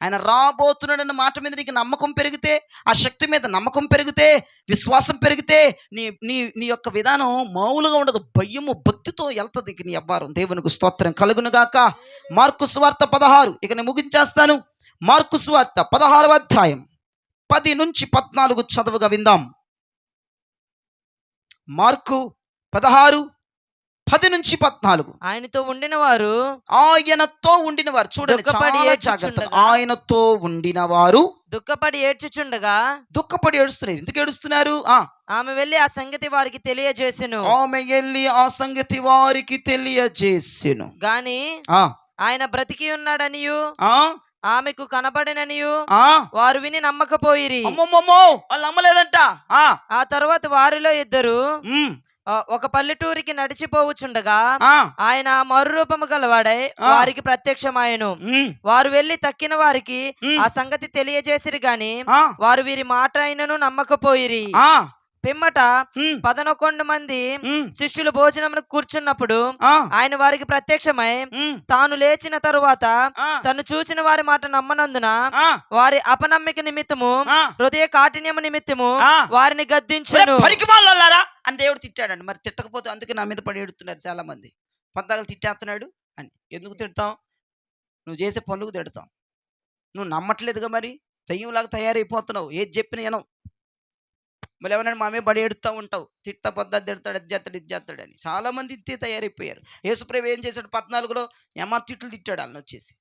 ఆయన రాబోతున్నాడన్న మాట మీద నీకు నమ్మకం పెరిగితే, ఆ శక్తి మీద నమ్మకం పెరిగితే, విశ్వాసం పెరిగితే నీ యొక్క విధానం మామూలుగా ఉండదు, భయము భక్తితో వెళ్తుంది నీ అబ్బారం. దేవునికి స్తోత్రం కలుగునుగాక. మార్కు సువార్త 16, ఇక నేను ముగించేస్తాను. మార్కు సువార్త 16వ అధ్యాయం 10 నుంచి 14 చదువుగా విందాం. మార్కు 16 10 నుంచి 14. ఆయనతో ఉండిన వారు చూడండి, చాలా జాగ్రత్త. ఆయనతో ఉండిన వారు దుఃఖపడి ఏడుస్తున్నారు. ఎందుకు ఏడుస్తున్నారు? ఆమె వెళ్ళి ఆ సంగతి వారికి తెలియజేసెను. గాని ఆయన బ్రతికి ఉన్నాడనియు ఆమెకు కనబడిననియు వారు విని నమ్మకపోయిరి. వాళ్ళు నమ్మలేదంట. ఆ తర్వాత వారిలో ఇద్దరు ఒక పల్లెటూరికి నడిచిపోవచ్చుండగా ఆయన మరురూపము గలవాడై వారికి ప్రత్యక్షమాయెను. వారు వెళ్లి తక్కిన వారికి ఆ సంగతి తెలియజేసిరి గాని వారు వీరి మాట అయినను నమ్మకపోయిరి. పిమ్మట 11 మంది శిష్యులు భోజనమును కూర్చున్నప్పుడు ఆయన వారికి ప్రత్యక్షమై తాను లేచిన తరువాత తను చూసిన వారి మాట నమ్మనందున వారి అపనమ్మిక నిమిత్తము హృదయ కాఠిన్యము నిమిత్తము వారిని గద్దించెను. అని దేవుడు తిట్టాడండి. మరి తిట్టకపోతే అందుకే నా మీద పడి ఏడుతున్నారు చాలా మంది. పంతాగలు తిట్టేస్తున్నాడు అని. ఎందుకు తిడతాం? నువ్వు చేసే పనులకు తిడతాం. నువ్వు నమ్మట్లేదుగా, మరి దయ్యంలాగా తయారైపోతున్నావు. ఏది చెప్పిన వినం. మళ్ళీ ఏమన్నా మామే బడి ఏడుతూ ఉంటావు, తిట్ట పొద్దు తిడతాడు, ఇది చేస్తాడు అని. చాలా మంది ఇంతే తయారైపోయారు. యేసుప్రభు ఏం చేశాడు? 14లో తిట్లు తిట్టాడు వాళ్ళని వచ్చేసి.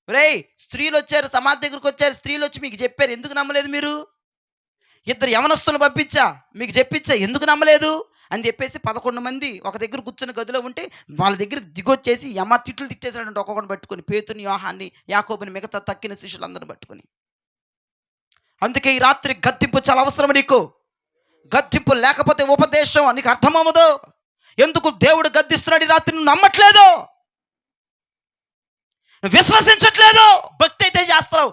రేయ్, స్త్రీలు వచ్చారు, సమాధి దగ్గరకు వచ్చారు, స్త్రీలు వచ్చి మీకు చెప్పారు, ఎందుకు నమ్మలేదు? మీరు 2 యవనస్తులు పంపించా, మీకు చెప్పించా, ఎందుకు నమ్మలేదు అని చెప్పేసి 11 మంది ఒక దగ్గర కూర్చుని గదిలో ఉంటే వాళ్ళ దగ్గర దిగొచ్చేసి తిట్లు తిట్టేశాడంటే ఒక్కొక్కటి పట్టుకొని, పేతుని, యోహాన్ని, యాకోబుని, మిగతా తక్కిన శిష్యులందరిని పట్టుకొని. అందుకే ఈ రాత్రి గద్దింపు చాలా అవసరం నీకు. గద్దింపు లేకపోతే ఉపదేశం నీకు అర్థమవ్వదు. ఎందుకు దేవుడు గద్దిస్తున్నాడు ఈ రాత్రి? నువ్వు నమ్మట్లేదు, విశ్వసించట్లేదు. భక్తి అయితే చేస్తావు,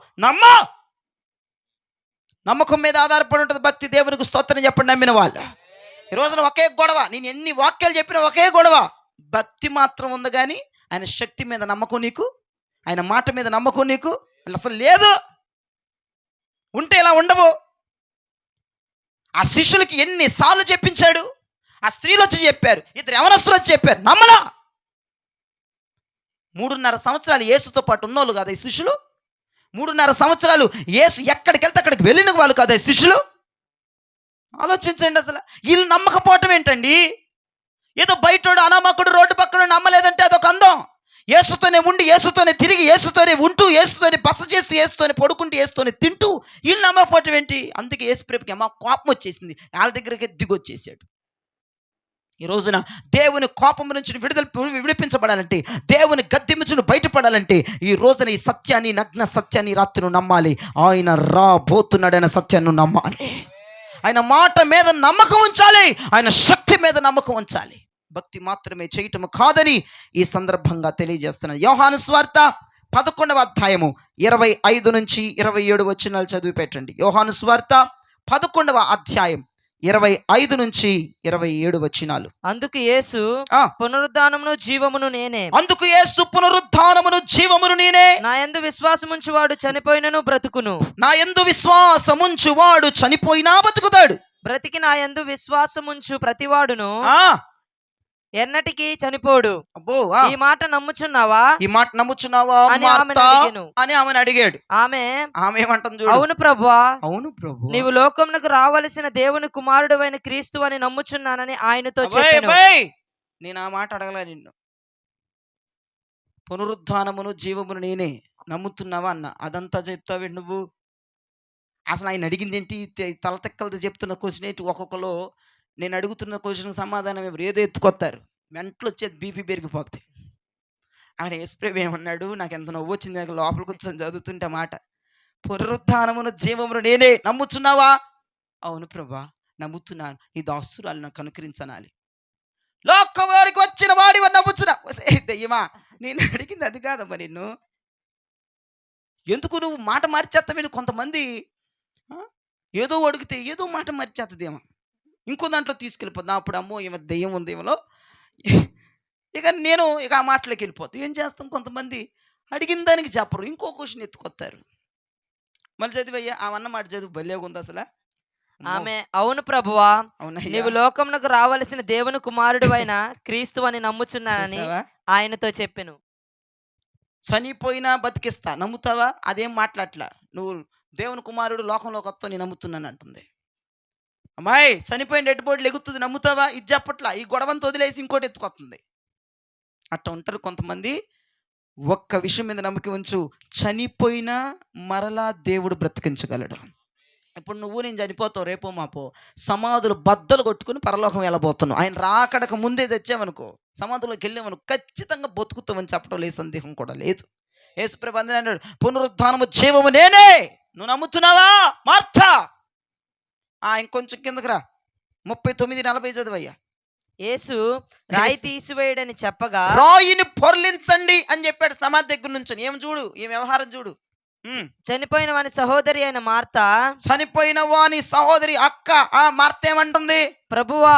నమ్మకం మీద ఆధారపడి ఉంటుంది భక్తి. దేవునికి స్తోత్రం చెప్పండి నమ్మిన వాళ్ళు. ఈ రోజున ఒకే గొడవ, నేను ఎన్ని వాక్యాలు చెప్పినా ఒకే గొడవ. భక్తి మాత్రం ఉంది కానీ ఆయన శక్తి మీద నమ్మకం నీకు, ఆయన మాట మీద నమ్మకం నీకు అసలు లేదు. ఉంటే ఇలా ఉండవు. ఆ శిష్యులకి ఎన్నిసార్లు చెప్పించాడు. ఆ స్త్రీలు వచ్చి చెప్పారు, ఇద్దరు యవనస్తులు వచ్చి చెప్పారు, నమ్మలా. 3.5 సంవత్సరాలు యేసుతో పాటు ఉన్నోళ్ళు కదా ఈ శిష్యులు. 3.5 సంవత్సరాలు యేసు ఎక్కడికి వెళ్తే అక్కడికి వెళ్ళిన వాళ్ళు కదా ఈ శిష్యులు. ఆలోచించండి, అసలు వీళ్ళు నమ్మకపోవటం ఏంటండి? ఏదో బయటోడు అనామకుడు రోడ్డు పక్కన నమ్మలేదంటే అదొక అందం. యేసుతోనే ఉండి, యేసుతోనే తిరిగి, యేసుతోనే ఉంటూ, యేసుతోనే బస చేస్తూ, యేసుతోనే పడుకుంటూ, యేసుతోనే తింటూ వీళ్ళు నమ్మకపోవటం ఏంటి? అందుకే యేసు ప్రభుకి అమ్మ కోపం వచ్చేసింది, వాళ్ళ దగ్గరికి దిగొచ్చేసాడు. ఈ రోజున దేవుని కోపం నుంచి విడిపించబడాలంటే, దేవుని గద్దెముచును బయటపడాలంటే ఈ రోజున ఈ సత్యాన్ని, నగ్న సత్యాన్ని రాత్రి నమ్మాలి. ఆయన రాబోతున్నాడైన సత్యాన్ని నమ్మాలి. ఆయన మాట మీద నమ్మకం ఉంచాలి, ఆయన శక్తి మీద నమ్మకం ఉంచాలి. భక్తి మాత్రమే చేయటము కాదని ఈ సందర్భంగా తెలియజేస్తున్నాను. యోహాను సువార్త 11వ అధ్యాయము 25 నుంచి 27 వచనాలు చదివి పెట్టండి. యోహాను సువార్త 11వ అధ్యాయం 25 నుంచి 27 వచనాలు. అందుకు యేసు, పునరుద్ధానమును జీవమును నేనే. అందుకు యేసు, పునరుద్ధానమును జీవమును నేనే. నా యందు విశ్వాసముంచువాడు చనిపోయినను బ్రతుకును. నా యందు విశ్వాసముంచువాడు చనిపోయినా బతుకుతాడు. బ్రతికి నా యందు విశ్వాసముంచు ప్రతివాడును ఎన్నటికి చనిపోడు. ఈ మాట నమ్ముచున్నావా? ఈ మాట నమ్ముచున్నావా అని ఆమెను అడిగాడు. ఆమె ఏమంటుంది? అవును ప్రభువా, అవును ప్రభు, నీవు లోకమునకు రావలసిన దేవుని కుమారుడు క్రీస్తు అని నమ్ముచున్నానని ఆయనతో చెప్పాను. నేను ఆ మాట అడగలే నిన్ను. పునరుద్ధానమును జీవమును నేనే, నమ్ముతున్నావా అన్న. అదంతా చెప్తావే నువ్వు. అసలు ఆయన అడిగింది ఏంటి? తలతెక్కలతో చెప్తున్న క్వశ్చన్ ఏంటి? ఒక్కొక్కరు నేను అడుగుతున్న క్వశ్చన్కి సమాధానం ఎవరు ఏదో ఎత్తుకొస్తారు, మెంటలు వచ్చేది, బీపీ పెరిగిపోతాయి. ఆయన యేసుప్రభు ఏమన్నాడు? నాకు ఎంత నవ్వు వచ్చింది నాకు లోపలికి కూర్చొని చదువుతుంటే మాట. పునరుద్ధానమును జీవమును నేనే, నమ్ముచున్నావా? అవును ప్రభా నమ్ముతున్నాను, నీ దాసురాలు నాకు అనుకరించనాలి. లోకం వారికి వచ్చిన వాడి నమ్ముచున్నా. దెయ్యమా, నేను అడిగింది అది కాదమ్మా. నిన్ను ఎందుకు నువ్వు మాట మార్చేస్తావు? కొంతమంది ఏదో అడిగితే ఏదో మాట మార్చేస్తుందేమో, ఇంకో దాంట్లో తీసుకెళ్ళిపోతున్నా. అప్పుడు అమ్మో ఈమె దెయ్యం ఉంది ఈమెలో, ఇక ఆ మాటలోకి వెళ్ళిపోతాం. ఏం చేస్తాం? కొంతమంది అడిగిన దానికి చెప్పరు, ఇంకో క్వశ్చన్ ఎత్తుకొస్తారు. మళ్ళీ చదివయ్యా ఆ అన్న మాట చదువు, భలేగా ఉంది అసలు. ఆమె అవును ప్రభువా, నీవు లోకమునకు రావలసిన దేవుని కుమారుడు అయిన క్రీస్తు అని నమ్ముచున్నానని ఆయనతో చెప్పెను. చనిపోయినా బతికిస్తా, నమ్ముతావా? అదేం మాట్లాడట్లా. నువ్వు దేవుని కుమారుడు లోకంలోకి వస్తా, నేను నమ్ముతున్నాను అంటుంది. అమ్మాయి చనిపోయిన డెడ్ బాడీ ఎగుతుంది, నమ్ముతావా? ఇది చెప్పట్లా. ఈ గొడవంతా వదిలేసి ఇంకోటి ఎత్తుకొస్తుంది. అట్లా ఉంటారు కొంతమంది. ఒక్క విషయం మీద నమ్మకం ఉంచు, చనిపోయినా మరలా దేవుడు బ్రతికించగలడు. ఇప్పుడు నువ్వు నేను చనిపోతావు, రేపో మాపో సమాధులు బద్దలు కొట్టుకుని పరలోకం వెళ్ళబోతున్నావు. ఆయన రాకడక ముందే తెచ్చామనుకో, సమాధుల్లోకి వెళ్ళామనుకో, ఖచ్చితంగా బతుకుతామని చెప్పడం లేదు, సందేహం కూడా లేదు. యేసుప్రభు అన్నాడు, పునరుద్ధానము జీవము నేనే, నువ్వు నమ్ముతున్నావా మార్తా? ఇంకొంచెం కిందకి రా, 39:40 చదివయ్యా. యేసు రాయి తీసివేయడని చెప్పగా, రాయిని పొర్లించండి అని చెప్పాడు సమాధి దగ్గర నుంచి. ఏం చూడు, ఈ వ్యవహారం చూడు. చనిపోయిన వాని సహోదరి అయిన మార్తా, చనిపోయిన వాని సహోదరి అక్క మార్త ఏమంటుంది? ప్రభువా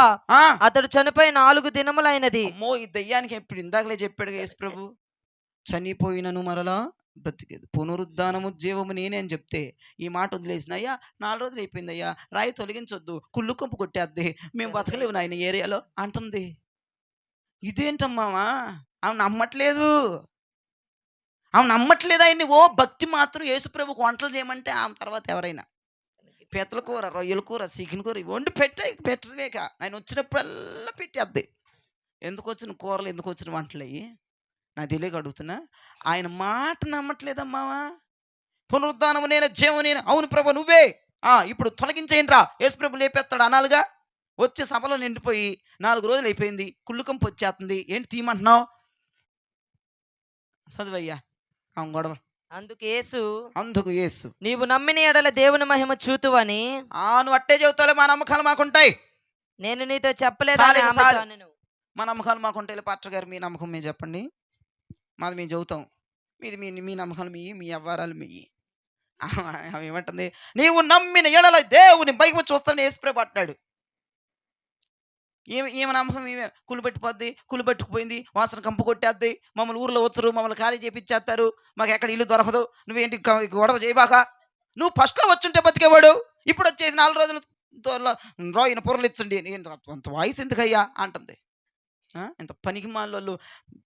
అతడు చనిపోయి 4 దినములైనది. అమ్మో, ఈ దయ్యానికి ఎప్పుడు ఇందాకలే చెప్పాడు యేసు ప్రభు, చనిపోయినను మరలా బ్రతికేది, పునరుద్ధానము జీవము నేనే అని చెప్తే ఈ మాట వదిలేసిన, అయ్యా 4 రోజులు అయిపోయింది అయ్యా, రాయి తొలగించొద్దు, కుళ్ళు కొంపు కొట్టేద్ది, మేము బతకలేవు నాయన ఏరియాలో అంటుంది. ఇదేంటమ్మా? ఆమె నమ్మట్లేదు, ఆయన్ని. ఓ భక్తి మాత్రం యేసుప్రభుకు వంటలు చేయమంటే ఆమె తర్వాత ఎవరైనా పీతల కూర, రొయ్యల కూర, చికెన్ కూర వండి పెట్టవేక ఆయన వచ్చినప్పుడల్లా పెట్టేద్ది. ఎందుకు వచ్చిన కూరలు, ఎందుకు వచ్చిన వంటలు అయ్యి నాకు తెలియక అడుగుతున్నా. ఆయన మాట నమ్మట్లేదమ్మావా? పునరుద్ధానము నేను, జీవము నేను. అవును ప్రభు నువ్వే, ఇప్పుడు తొలగించేయండి రా, యేసు ప్రభు లేపేస్తాడు అనాలుగా. వచ్చే సభలో నిండిపోయి 4 రోజులు అయిపోయింది, కుళ్ళుకంపు వచ్చేస్తుంది, ఏంటి తీయమంటున్నావు? చదువయ్యా గొడవ. అందుకు యేసు నీవు నమ్మిన ఎడల దేవుని మహిమ చూతువని. నువ్వు అట్టే చెబుతావు, మా నమ్మకాలు మాకుంటాయి, నేను నీతో చెప్పలేదా? మా నమ్మకాలు మాకుంటాయి. పాస్టర్ గారు మీ నమ్మకం మీరు చెప్పండి, మాది మేము చెబుతాం, మీ నమ్మకాలు మీ వ్యవహారాలు మీ. ఆమె ఏమంటుంది, నీవు నమ్మిన ఎడల దేవుని మహిమ చూస్తానని యేసుప్రభు అంటున్నాడు. ఈమె నమ్మకం, ఈమె కులు పెట్టిపోద్ది, కులు పెట్టుకుపోయింది, వాసన కంపు కొట్టేద్ది, మమ్మల్ని ఊర్లో వచ్చరు, మమ్మల్ని ఖాళీ చేపించేస్తారు, మాకు ఎక్కడ ఇల్లు దొరకదు, నువ్వేంటి గొడవ చేయబాక, నువ్వు ఫస్ట్లో వచ్చుంటే బతికేవాడు, ఇప్పుడు వచ్చేసి 4 రోజులు రాయిన పొరలు ఇచ్చండి, అంత వాయిస్ ఎందుకయ్యా అంటుంది. ఇంత పనికి మాలోళ్ళు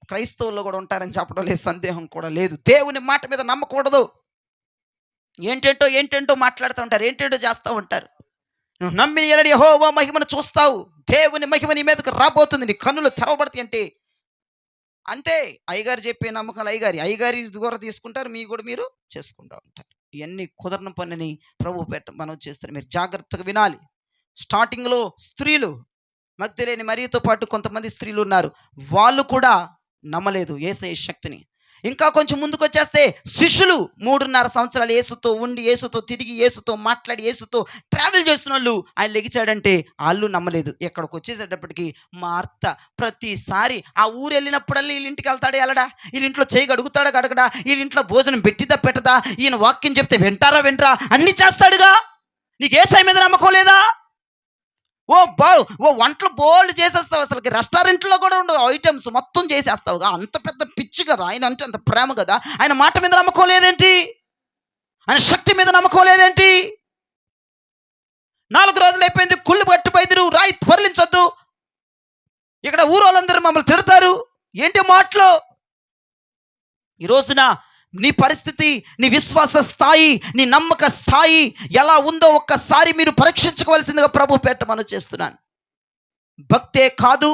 క్రైస్తవుల్లో కూడా ఉంటారని చెప్పడం లేదు, సందేహం కూడా లేదు. దేవుని మాట మీద నమ్మకూడదు. ఏంటేంటో మాట్లాడుతూ ఉంటారు, ఏంటేంటో చేస్తూ ఉంటారు. నువ్వు నమ్మిన ఎడల యెహోవా మహిమను చూస్తావు, దేవుని మహిమ నీ మీదకి రాబోతుంది, నీ కన్నులు తెరవబడతాయి అంటే అంతే. అయ్యగారు చెప్పే నమ్మకాలు అయ్యగారి ద్వారా తీసుకుంటారు, మీ కూడా మీరు చేసుకుంటూ ఉంటారు. ఇవన్నీ కుదరని పనిని ప్రభు మనం చేస్తారు. మీరు జాగ్రత్తగా వినాలి. స్టార్టింగ్లో స్త్రీలు, మగ్దలేని మరియతో పాటు కొంతమంది స్త్రీలు ఉన్నారు, వాళ్ళు కూడా నమ్మలేదు యేసయ్య శక్తిని. ఇంకా కొంచెం ముందుకు వచ్చేస్తే శిష్యులు 3.5 సంవత్సరాలు యేసుతో ఉండి, యేసుతో తిరిగి, యేసుతో మాట్లాడి, యేసుతో ట్రావెల్ చేస్తున్న వాళ్ళు ఆయన లెగిచాడంటే వాళ్ళు నమ్మలేదు. ఎక్కడికి వచ్చేసేటప్పటికి మార్త ప్రతిసారి ఆ ఊరు వెళ్ళినప్పుడల్లా వీళ్ళ ఇంటికి వెళ్తాడా వెళ్ళడా, వీళ్ళ ఇంట్లో చేయి గడుగుతాడా గడగడా, వీళ్ళ ఇంట్లో భోజనం పెట్టిదా పెట్టదా, ఈయన వాక్యం చెప్తే వింటారా అన్నీ చేస్తాడుగా, నీకు యేసయ్య మీద నమ్మకం లేదా? ఓ వంటలు బోల్డ్ చేసేస్తావు, అసలుకి రెస్టారెంట్లో కూడా ఉండవు ఐటమ్స్ మొత్తం చేసేస్తావుగా, అంత పెద్ద పిచ్చి కదా ఆయన అంటే, అంత ప్రేమ కదా, ఆయన మాట మీద నమ్మకం లేదేంటి, ఆయన శక్తి మీద నమ్మకం లేదేంటి? 4 రోజులు అయిపోయింది, కుళ్ళు పట్టిపోయింది, నువ్వు రాయి పొరలించొద్దు, ఇక్కడ ఊరోళ్ళందరూ మమ్మల్ని తిడతారు, ఏంటి మాటలు? ఈ రోజున నీ పరిస్థితి, నీ విశ్వాస స్థాయి, నీ నమ్మక స్థాయి ఎలా ఉందో ఒక్కసారి మీరు పరీక్షించుకోవాల్సిందిగా ప్రభు పేట మనం చేస్తున్నాను. భక్తే కాదు,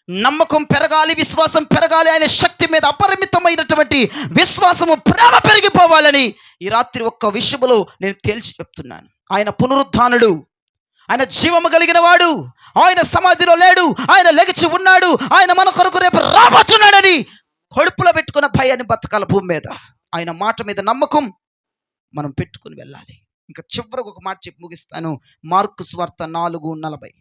నమ్మకం పెరగాలి, విశ్వాసం పెరగాలి, ఆయన శక్తి మీద అపరిమితమైనటువంటి విశ్వాసము, ప్రేమ పెరిగిపోవాలని ఈ రాత్రి ఒక్క విషయంలో నేను తేల్చి చెప్తున్నాను. ఆయన పునరుద్ధానుడు, ఆయన జీవము కలిగిన వాడు, ఆయన సమాధిలో లేడు, ఆయన లెగిచి ఉన్నాడు, ఆయన మన కొరకు రేపు రాబోతున్నాడని కడుపులో పెట్టుకున్న భయాన్ని బతకాల భూమి మీద. ఆయన మాట మీద నమ్మకం మనం పెట్టుకుని వెళ్ళాలి. ఇంకా చివరికి ఒక మాట చెప్పి ముగిస్తాను. మార్కు సువార్త 4:40.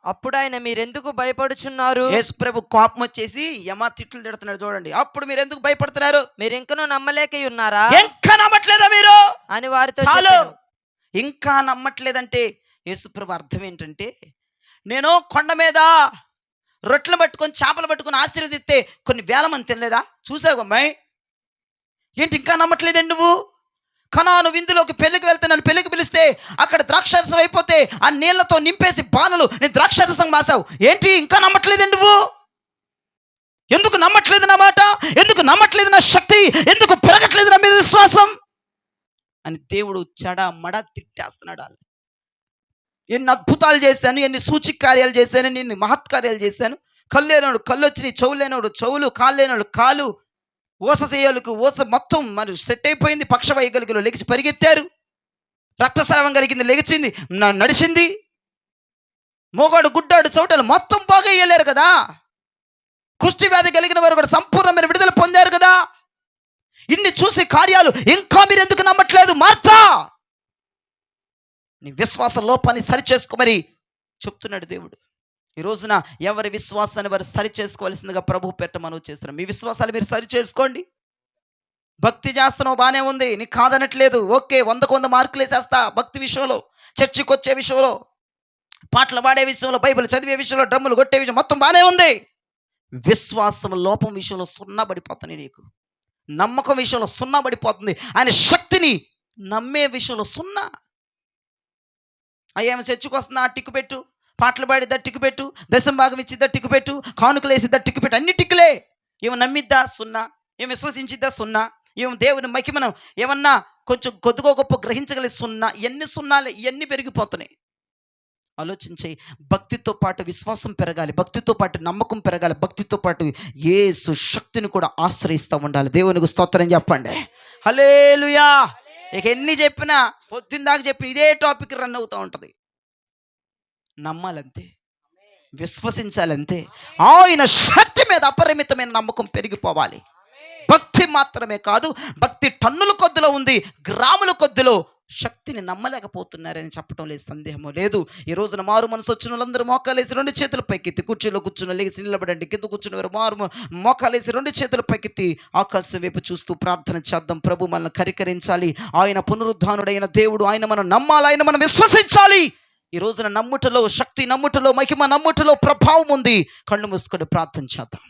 అప్పుడు ఆయన, మీరెందుకు భయపడుచున్నారు? యేసుప్రభు కోపం వచ్చేసి యమ తిట్లు తిడుతున్నాడు చూడండి. అప్పుడు మీరు ఎందుకు భయపడుతున్నారు? మీరు ఇంకనూ నమ్మలేక ఉన్నారా? ఇంకా నమ్మట్లేదా మీరు అని వారితో చాలు. చెప్పాను. ఇంకా నమ్మట్లేదంటే యేసుప్రభు అర్థం ఏంటంటే, నేను కొండ మీద రొట్టెలు పట్టుకొని చేపలు పట్టుకొని ఆశీర్వదిస్తే కొన్ని వేల మంది తినలేదా? చూసావు అమ్మాయి, ఏంటి ఇంకా నమ్మట్లేదండి నువ్వు? కనాను విందులోకి పెళ్లికి వెళ్తే, నన్ను పెళ్లికి పిలిస్తే అక్కడ ద్రాక్షరసం అయిపోతే ఆ నీళ్లతో నింపేసి బాణలు నేను ద్రాక్షరసం మాసావు, ఏంటి ఇంకా నమ్మట్లేదండి నువ్వు? ఎందుకు నమ్మట్లేదు నా మాట? ఎందుకు నమ్మట్లేదు నా శక్తి? ఎందుకు పెరగట్లేదు నా మీద విశ్వాసం అని దేవుడు మడ తిట్టేస్తున్నాడు. వాళ్ళు ఎన్ని అద్భుతాలు చేశాను, ఎన్ని సూచిక కార్యాలు చేశాను, ఎన్ని మహత్కార్యాలు చేశాను. కళ్ళు లేనోడు కళ్ళు వచ్చినాయి, చెవులు లేనోడు చెవులు, కాళ్ళు లేనోడు కాలు, ఓస చేయలకు ఓస మొత్తం మరి సెట్ అయిపోయింది. పక్షవాయుగలిగిలో లెగిచి పరిగెత్తారు, రక్తస్రావం కలిగింది లెగిచింది, నడిచింది, మోగాడు గుడ్డాడు చోటలు మొత్తం బాగా వేయలేరు కదా. కుష్టి వ్యాధి కలిగిన వారు కూడా సంపూర్ణమైన విడుదల పొందారు కదా. ఇన్ని చూసి కార్యాలు ఇంకా మీరు ఎందుకు నమ్మట్లేదు? మార్తా, నీ విశ్వాస లోపాన్ని సరి చేసుకోమని చెప్తున్నాడు దేవుడు. ఈ రోజున ఎవరి విశ్వాసాన్ని వారు సరి చేసుకోవాల్సిందిగా ప్రభు పేట మనం చేస్తున్నాం. మీ విశ్వాసాలు మీరు సరి చేసుకోండి. భక్తి చేస్తున్నావు బాగానే ఉంది, నీకు కాదనట్లేదు, ఓకే, 100కు 100 మార్కులు వేసేస్తా. భక్తి విషయంలో, చర్చికి వచ్చే విషయంలో, పాటలు పాడే విషయంలో, బైబిల్ చదివే విషయంలో, డ్రమ్ములు కొట్టే విషయం మొత్తం బాగానే ఉంది. విశ్వాసం లోపం విషయంలో 0 పడిపోతుంది. నీకు నమ్మకం విషయంలో 0 పడిపోతుంది. ఆయన శక్తిని నమ్మే విషయంలో 0. అయ్యేమో చర్చికి వస్తున్నా టిక్కు పెట్టు, పాటలు పాడిద్దా టిక్కు పెట్టు, దశం భాగం ఇచ్చిద్దా టిక్కు పెట్టు, కానుకలు వేసిద్దా టిక్కు పెట్టు, అన్ని టిక్కులే. ఏమో నమ్మిద్దా 0, ఏమి విశ్వసించిద్దా 0, ఏమో దేవుని మహిమను ఏమన్నా కొంచెం కొద్దిగా గొప్ప గ్రహించగలిగి 0. ఎన్ని 0లే, ఇవన్నీ పెరిగిపోతున్నాయి. ఆలోచించి, భక్తితో పాటు విశ్వాసం పెరగాలి, భక్తితో పాటు నమ్మకం పెరగాలి, భక్తితో పాటు యేసు శక్తిని కూడా ఆశ్రయిస్తూ ఉండాలి. దేవునికి స్తోత్రం చెప్పండి. హల్లెలూయా. ఇక ఎన్ని చెప్పినా పొద్దున్నదాకా చెప్పి ఇదే టాపిక్ రన్ అవుతూ ఉంటుంది. నమ్మాలంతే, విశ్వసించాలంతే. ఆయన శక్తి మీద అపరిమితమైన నమ్మకం పెరిగిపోవాలి. భక్తి మాత్రమే కాదు, భక్తి టన్నుల కొద్దిలో ఉంది, గ్రాముల కొద్దిలో శక్తిని నమ్మలేకపోతున్నారని చెప్పడం లేదు, సందేహము లేదు. ఈ రోజున మారు మనసు వచ్చిన వాళ్ళందరూ మోకాలేసి 2 చేతులు పైకెత్తి, కుర్చీలో కూర్చున్న లేచి నిలబడండి, కింద కూర్చున్న వారు మోకాలేసి 2 చేతులు పైకెత్తి ఆకాశం వైపు చూస్తూ ప్రార్థన చేద్దాం. ప్రభు మనల్ని కరికరించాలి. ఆయన పునరుద్ధానుడైన దేవుడు, ఆయన మనం నమ్మాలి, ఆయన మనం విశ్వసించాలి. ఈ రోజున నమ్ముటలో శక్తి, నమ్ముటలో మహిమ, నమ్ముటలో ప్రభావం ఉంది. కళ్ళు మూసుకొని ప్రార్థన చేద్దాం.